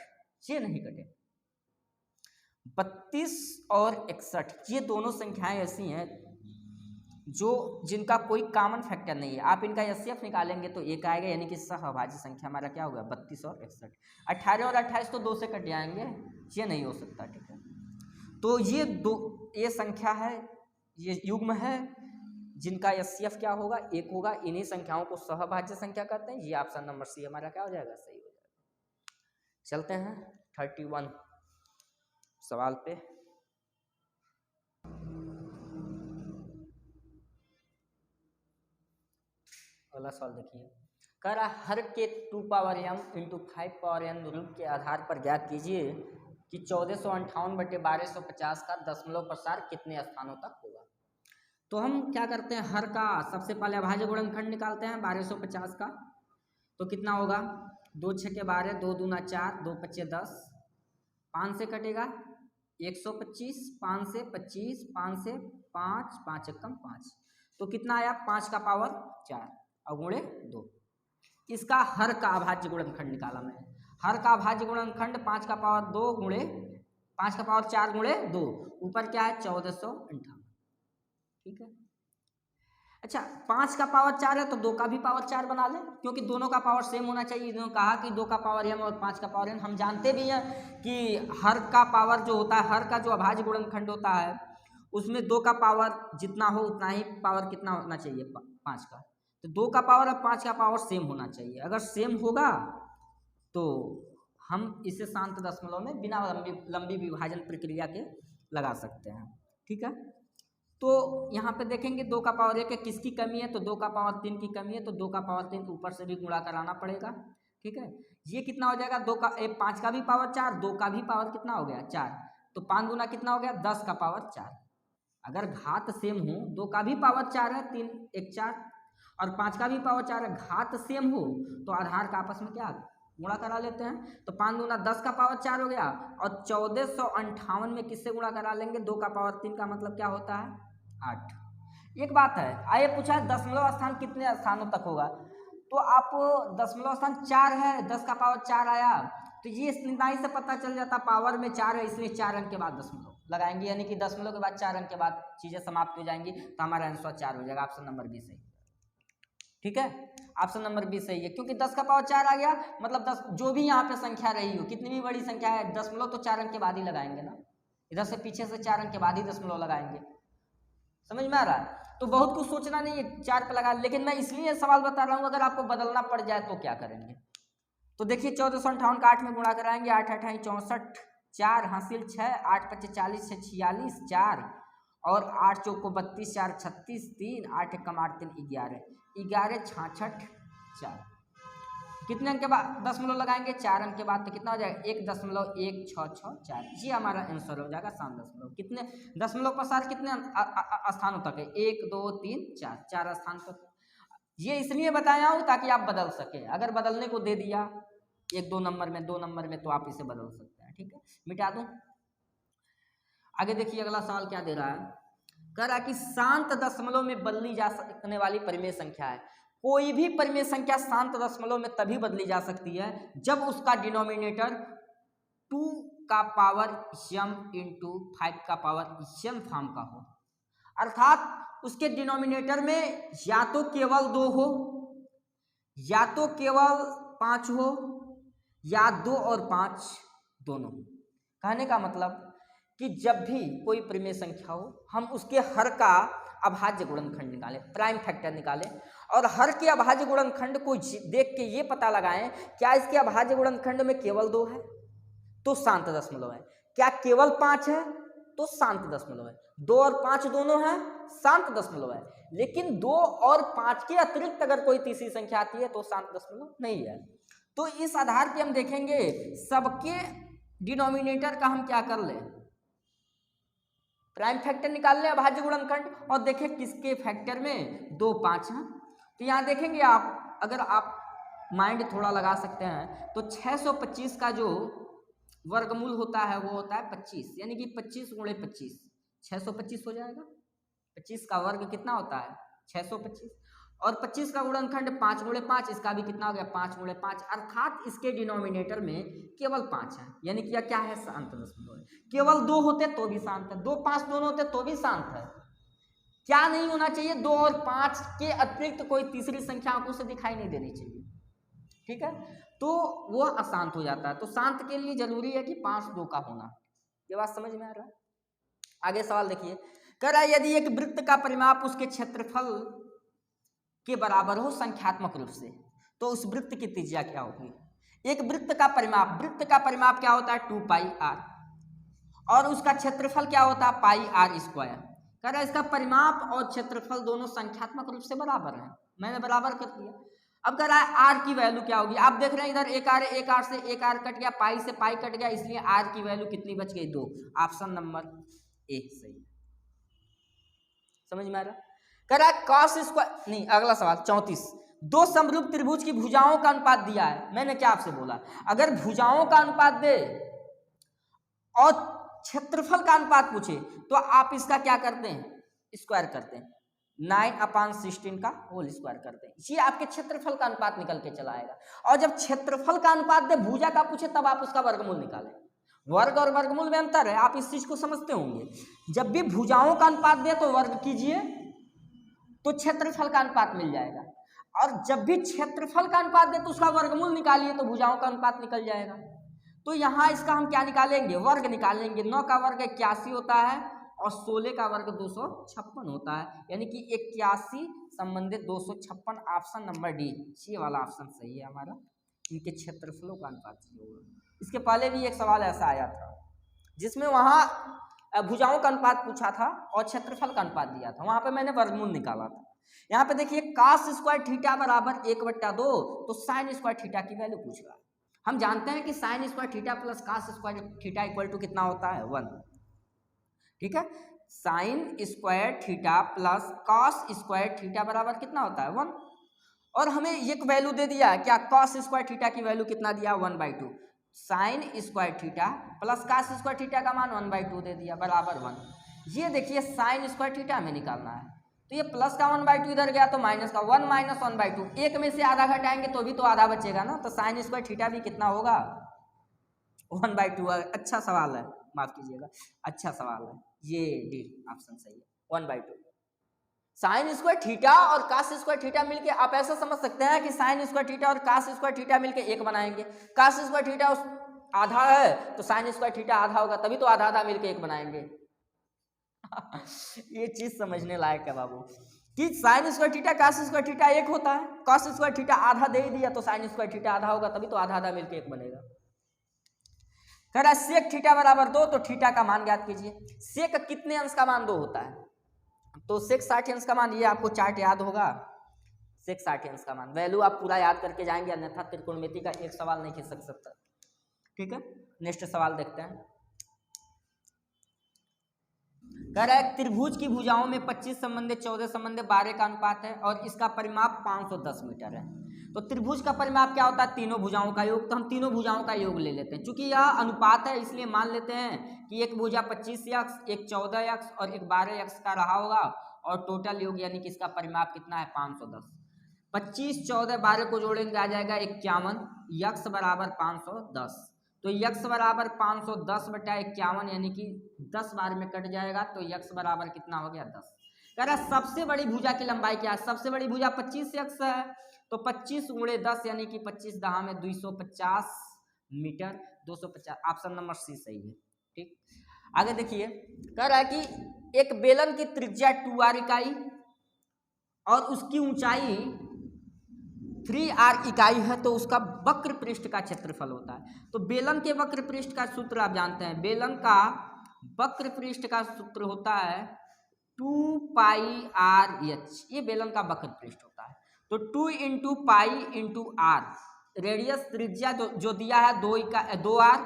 ये नहीं कटेगा। 32 और 61 ये दोनों संख्याएं ऐसी हैं जो जिनका कोई कॉमन फैक्टर नहीं है। आप इनका एचसीएफ निकालेंगे तो 1 आएगा, यानी कि सहअभाज्य संख्या हमारा क्या होगा 32 और 61। 18 और 28 तो 2 से कट जाएंगे, ये नहीं हो सकता, ठीक है। तो ये संख्या है, ये युग्म है जिनका एचसीएफ क्या होगा 1 होगा। इन्हीं संख्याओं को सहअभाज्य संख्या कहते हैं। ये ऑप्शन नंबर सी हमारा क्या हो जाएगा सही हो जाएगा। चलते हैं 31 सवाल पे। अगला सवाल देखिए, कह रहा हर के 2 power m into 5 power n रूप के आधार पर ज्ञात कीजिए कि 1458/1250 का दशमलव प्रसार कितने स्थानों तक होगा। तो हम क्या करते हैं, हर का सबसे पहले अभाज्य गुणनखंड निकालते हैं 1250 का, तो कितना होगा 2 6 के 12, 2 दूना 4, 2 5 10, 5 से कटेगा 125, 5 से 25, 5 से 5, 5 एकम 5, तो कितना आया 5 का पावर 4 और गुणे 2। इसका हर का अभाज्य गुणनखंड निकाला मैंने। हर का अभाज्य गुणनखंड 5 का पावर 2 गुणे 5 का पावर 4 गुणे 2, ऊपर क्या है 1458, ठीक है। अच्छा 5 का पावर 4 है तो 2 का भी पावर 4 बना लें, क्योंकि दोनों का पावर सेम होना चाहिए। इन्होंने कहा कि 2 का पावर m और 5 का पावर n। हम जानते भी हैं कि हर का पावर जो होता है, हर का जो अभाज्य गुणनखंड होता है उसमें 2 का पावर जितना हो उतना ही पावर कितना होना चाहिए 5 का, तो 2 का पावर और 5 का पावर सेम होना चाहिए। अगर सेम होगा तो हम इसे शांत दशमलव में बिना लंबी विभाजन प्रक्रिया के लगा सकते हैं, ठीक है। तो यहाँ पे देखेंगे 2 का पावर 1 किसकी कमी है, तो 2 का पावर 3 की कमी है, तो 2 का पावर 3 ऊपर से भी गुणा कराना पड़ेगा, ठीक है। ये कितना हो जाएगा 5 का भी पावर 4, 2 का भी पावर कितना हो गया 4, तो 5 गुना कितना हो गया 10 का पावर 4। अगर घात सेम हो, 2 का भी पावर 4 है 3 1 4 और 5 का भी पावर 4 है, घात सेम हो तो आधार का आपस में क्या गुणा करा लेते हैं, तो 5 दूना 10 का पावर 4 हो गया, और 1458 में किससे गुणा करा लेंगे 2 का पावर 3 का मतलब क्या होता है 8। एक बात है, आइए पूछा है दशमलव स्थान कितने स्थानों तक होगा, तो आप दशमलव स्थान 4 है, 10 का पावर 4 आया, तो ये निदाई से पता चल जाता पावर में 4 है, इसलिए 4 अंक के बाद दशमलव लगाएंगे, यानी कि दशमलव के बाद 4 अंक के बाद चीजें समाप्त हो जाएंगी, तो हमारा आंसर 4 हो जाएगा। ऑप्शन नंबर बी सही, ठीक है। ऑप्शन नंबर बी सही है, क्योंकि 10 का पावर 4 आ गया, मतलब 10 जो भी यहाँ पे संख्या रही हो, कितनी भी बड़ी संख्या है, दशमलव तो 4 अंक के बाद ही लगाएंगे ना, इधर से पीछे से 4 अंक के बाद ही दशमलव लगाएंगे। समझ में आ रहा है? तो बहुत कुछ सोचना नहीं है, 4 पे लगा, लेकिन मैं इसलिए सवाल बता रहा हूँ अगर आपको बदलना पड़ जाए तो क्या करेंगे। तो देखिए 1458 का 8 में गुणा कराएंगे, 8 8 64, 4 हासिल 6, 8 5 40 6 46, 4 और 8 चौक को 32, 4 36, 3 8 कम 8 3 11, 11 66 4। कितने अंक के बाद दशमलव लगाएंगे, 4 अंक के बाद, तो कितना हो जाएगा 1.1664। ये हमारा आंसर हो जाएगा 7 दशमलव। कितने दशमलव पसार कितने स्थानों तक है, 1 2 3 4, 4 स्थान तक। ये इसलिए बताया हूँ ताकि आप बदल सके। अगर बदलने को दे दिया 1 2 नंबर में, 2 नंबर में, तो आप इसे बदल सकते हैं। ठीक है, मिटा दूं। आगे देखिए अगला सवाल क्या दे रहा है, कह रहा है कि शांत दशमलव में बदली जा सकने वाली परिमेय संख्या है। कोई भी परिमेय संख्या शांत दशमलव में तभी बदली जा सकती है जब उसका डिनोमिनेटर 2 का पावर m इंटू 5 का पावर m फॉर्म का हो, अर्थात उसके डिनोमिनेटर में या तो केवल 2 हो, या तो केवल 5 हो, या 2 और 5 दोनों। कहने का मतलब कि जब भी कोई परिमेय संख्या हो, हम उसके हर का अभाज्य गुणनखंड निकालें, प्राइम फैक्टर निकालें, और हर के अभाज्य गुणनखंड को देख के ये पता लगाएं क्या इसके अभाज्य गुणनखंड में केवल 2 है तो शांत दशमलव है, क्या केवल 5 है तो शांत दशमलव है, 2 और 5 दोनों है शांत दशमलव है, लेकिन 2 और 5 के अतिरिक्त अगर कोई तीसरी संख्या आती है तो शांत दशमलव नहीं है। तो इस आधार पे हम देखेंगे सबके डिनोमिनेटर का हम क्या कर लें, प्राइम फैक्टर निकाल लें अभाज्य गुणनखंड, और देखें किसके फैक्टर में 2 5 हैं। तो यहाँ देखेंगे आप, अगर आप माइंड थोड़ा लगा सकते हैं तो 625 का जो वर्गमूल होता है वो होता है 25, यानी कि 25 गुणे 25 625 हो जाएगा। 25 का वर्ग कितना होता है 625, और 25 का गुणनखंड 5 गुणे 5, इसका भी कितना हो गया 5 गुणे 5, अर्थात इसके डिनोमिनेटर में केवल 5 है, यानी कि क्या है शांत दशमलव है। केवल 2 होते तो भी शांत है, 2 5 दोनों होते तो भी शांत है। क्या नहीं होना चाहिए, 2 और 5 के अतिरिक्त कोई तीसरी संख्या आंखों से दिखाई नहीं देनी चाहिए। ठीक है, तो वो अशांत हो जाता है। तो शांत के लिए जरूरी है कि 5 2 का होना। ये बात समझ में आ रहा है। आगे सवाल देखिए, कह रहा है यदि एक वृत्त का परिमाप उसके क्षेत्रफल के बराबर हो संख्यात्मक रूप से तो उस वृत्त की त्रिज्या क्या होगी। एक वृत्त का परिमाप क्या होता है 2 पाई r, और उसका क्षेत्रफल क्या होता है पाई r स्क्वायर। कह रहा है इसका परिमाप और क्षेत्रफल दोनों संख्यात्मक रूप से बराबर हैं, मैंने बराबर कर दिया। अब कह रहा है r की वैल्यू क्या होगी, आप देख रहे हैं इधर 1 r है, 1 r से 1 r कट गया, पाई से पाई कट गया, इसलिए r की वैल्यू कितनी बच गई 2। ऑप्शन नंबर ए सही। समझ में आ रहा। कह रहा है cos स्क्वायर, नहीं अगला सवाल 34, दो समरूप त्रिभुज की भुजाओं का अनुपात दिया है। मैंने क्या आपसे बोला, अगर भुजाओं का अनुपात दे और क्षेत्रफल का अनुपात पूछे तो आप इसका क्या करते हैं स्क्वायर करते हैं, 9/16 का होल स्क्वायर करते हैं, ये आपके क्षेत्रफल का अनुपात निकल के चला आएगा। और जब क्षेत्रफल का अनुपात दे भुजा का पूछे तब आप उसका वर्गमूल निकालें। वर्ग और वर्गमूल में अंतर है, आप इस चीज को समझते होंगे। जब भी भुजाओं का अनुपात दे तो वर्ग कीजिए तो क्षेत्रफल का अनुपात मिल जाएगा, और जब भी क्षेत्रफल का अनुपात दे तो उसका वर्गमूल निकालिए तो भुजाओं का अनुपात निकल जाएगा। तो यहाँ इसका हम क्या निकालेंगे, वर्ग निकालेंगे। 9 का वर्ग 81 होता है और 16 का वर्ग 256 होता है, यानी कि 81 संबंधित 256। ऑप्शन नंबर डी, ये वाला ऑप्शन सही है हमारा, इनके क्षेत्रफलों का अनुपात होगा। इसके पहले भी एक सवाल ऐसा आया था जिसमें वहाँ भुजाओं का अनुपात पूछा था और क्षेत्रफल का अनुपात दिया था, वहां पे मैंने वर्गमूल निकाला था। यहाँ पे देखिए cos स्क्वायर थीटा बराबर 1/2, तो साइन स्क्वायर थीटा की वैल्यू पूछ रहा है। हम जानते हैं कि sine square theta plus cos square theta equal to कितना होता है 1। ठीक है, sine square theta plus cos square theta बराबर कितना होता है 1, और हमें एक वैल्यू दे दिया क्या, cos स्क्वायर थीटा की वैल्यू कितना दिया 1/2, sign square theta plus cos square theta का मान 1/2 दे दिया बराबर 1। ये देखिए साइन स्क्वायर थीटा हमें निकालना है, तो ये प्लस का 1/2 इधर गया तो माइनस का 1 माइनस 1/2, एक में से आधा घटाएंगे तो भी तो आधा बचेगा ना, तो साइन स्क्वायर थीटा भी कितना होगा 1/2। अच्छा सवाल है, माफ कीजिएगा, अच्छा सवाल है, ये डी ऑप्शन सही है 1/2। साइन स्क्वायर थीटा और cos स्क्वायर थीटा मिलके आप ऐसा समझ सकते हैं कि साइन स्क्वायर थीटा और cos स्क्वायर थीटा मिलके एक बनाएंगे। cos स्क्वायर थीटा आधा है तो साइन स्क्वायर थीटा आधा होगा, तभी तो आधा आधा मिलके एक बनाएंगे। ये चीज समझने लायक है बाबू कि sine square theta cos square theta एक होता है, cos स्क्वायर थीटा आधा दे ही दिया तो साइन स्क्वायर थीटा आधा होगा, तभी तो आधा आधा मिलके एक बनेगा। कह रहा है सेक थीटा बराबर 2, तो थीटा का मान ज्ञात कीजिए। सेक कितने अंश का मान 2 होता है, तो सेक 60 अंश का मान, ये आपको चार्ट याद होगा, सेक साठियंश का मान। वैल्यू आप पूरा याद करके जाएंगे, अन्यथा त्रिकोणमिति का एक सवाल नहीं खींच सकता। ठीक है, नेक्स्ट सवाल देखते हैं। कह रहा है त्रिभुज की भुजाओं में 25 संबंधे 14 संबंधे 12 का अनुपात है और इसका परिमाप 510 मीटर है। तो त्रिभुज का परिमाप क्या होता है? तीनों भुजाओं का योग। तो हम तीनों भुजाओं का योग ले लेते हैं। चूंकि यह अनुपात है इसलिए मान लेते हैं कि एक भुजा 25x, एक 14x और एक 12x का रहा होगा, और टोटल योग यानी कि इसका परिमाप कितना है? 510। 25, 14, 12 को जोड़ेंगे आ जाएगा 51, यक्स बराबर 510। तो यक्स बराबर 510 बटा 51 यानी कि 10 बार में कट जाएगा, तो यक्स बराबर कितना हो गया? 10। कह रहा है सबसे बड़ी भुजा की लंबाई क्या है? सबसे बड़ी भुजा 25x है, तो 25 गुणे 10 यानी कि 25 दहा में 250 मीटर, 250। ऑप्शन नंबर सी सही है। ठीक, आगे देखिए। कह रहा है कि एक बेलन की त्रिज्या 2r इकाई और उसकी ऊंचाई 3r इकाई है, तो उसका वक्र पृष्ठ का क्षेत्रफल होता है। तो बेलन के वक्र पृष्ठ का सूत्र आप जानते हैं। बेलन का वक्र पृष्ठ का सूत्र होता है 2πrh। ये बेलन का वक्र पृष्ठ होता है। तो 2 × पाई × r, रेडियस त्रिज्या जो दिया है 2r,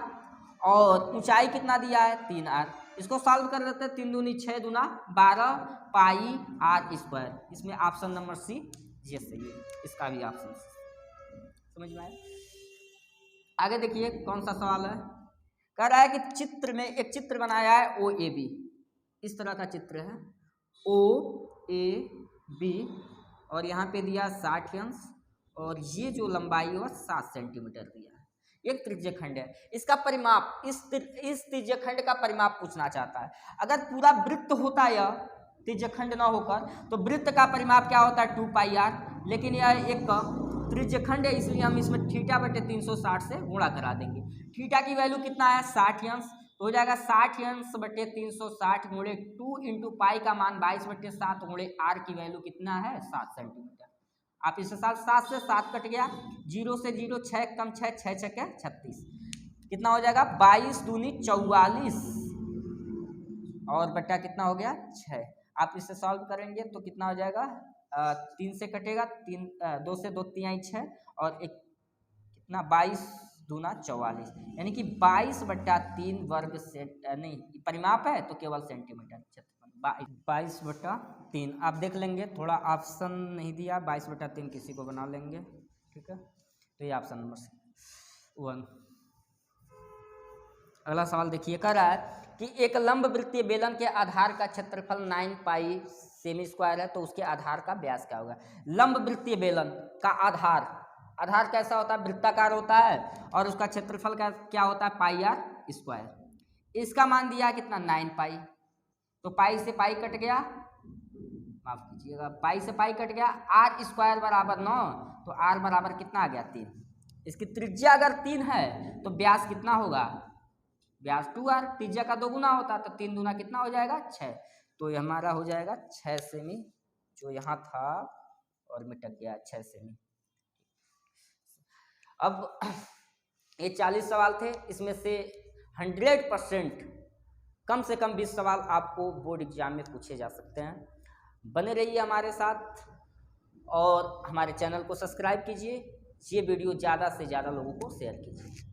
और ऊंचाई कितना दिया है? 3r। इसको सॉल्व कर देते हैं। 3 दूनी 6 दूना 12 पाई r स्क्वायर। इसमें ऑप्शन नंबर सी ये सही है, इसका भी ऑप्शन समझ में आया। आगे देखिए कौन सा सवाल है। कह रहा है कि चित्र में एक चित्र बनाया है OAB। इस तरह का चित्र है OAB, और यहाँ पे दिया 60 अंश, और ये जो लंबाई है 7 सेंटीमीटर दिया है। एक त्रिज्यखंड है, इसका परिमाप, इस त्रिज्यखंड का परिमाप पूछना चाहता है। अगर पूरा वृत्त होता है त्रिज्यखंड ना होकर, तो वृत्त का परिमाप क्या होता है? 2πr। लेकिन यह एक त्रिज्यखंड है इसलिए हम इसमें θ/360 से गुणा करा देंगे। थीटा की वैल्यू कितना है? 60 अंश, तो हो जाएगा 60 अंश/360 गुणे 2 × पाई का मान 22/7 गुणे r की वैल्यू कितना है? 7 सेंटीमीटर। आप इसके साथ 7 से 7 कट गया, 0 से 0, 6 कम 6, 6 6 36, कितना हो जाएगा? 22 दूनी 44, और बट्टा कितना हो गया? 6। आप इससे सॉल्व करेंगे तो कितना हो जाएगा? 3 से कटेगा, 2 से 2 3 6, और एक कितना? 22 दूना 44, यानी कि 22/3 वर्ग से नहीं, परिमाप है तो केवल सेंटीमीटर क्षेत्रफल 22/3। आप देख लेंगे, थोड़ा ऑप्शन नहीं दिया, 22/3 किसी को बना लेंगे। ठीक है, तो ये ऑप्शन नंबर 1। अगला सवाल देखिए। कह रहा है कि एक लंब वृत्तीय बेलन के आधार का क्षेत्रफल 9π सेमी स्क्वायर है, तो उसके आधार का व्यास क्या होगा? लंब वृत्तीय बेलन का आधार कैसा होता है? वृत्ताकार होता है, और उसका क्षेत्रफल का क्या होता है? πr²। इसका मान दिया है कितना? 9π। तो पाई से पाई कट गया, माफ कीजिएगा, पाई से पाई कट गया, r² बराबर 9, तो r बराबर कितना आ गया? 3। इसकी त्रिज्या अगर 3 है तो व्यास कितना होगा? व्यास 2r। त्रिज्या का 2 गुना होता है, तो 3 दूना कितना हो जाएगा? 6। तो ये हमारा हो जाएगा 6 सेमी, जो यहाँ था और मिटक गया 6 सेमी। अब ये 40 सवाल थे, इसमें से 100% कम से कम 20 सवाल आपको बोर्ड एग्जाम में पूछे जा सकते हैं। बने रहिए हमारे साथ और हमारे चैनल को सब्सक्राइब कीजिए। ये वीडियो ज़्यादा से ज़्यादा लोगों को शेयर कीजिए।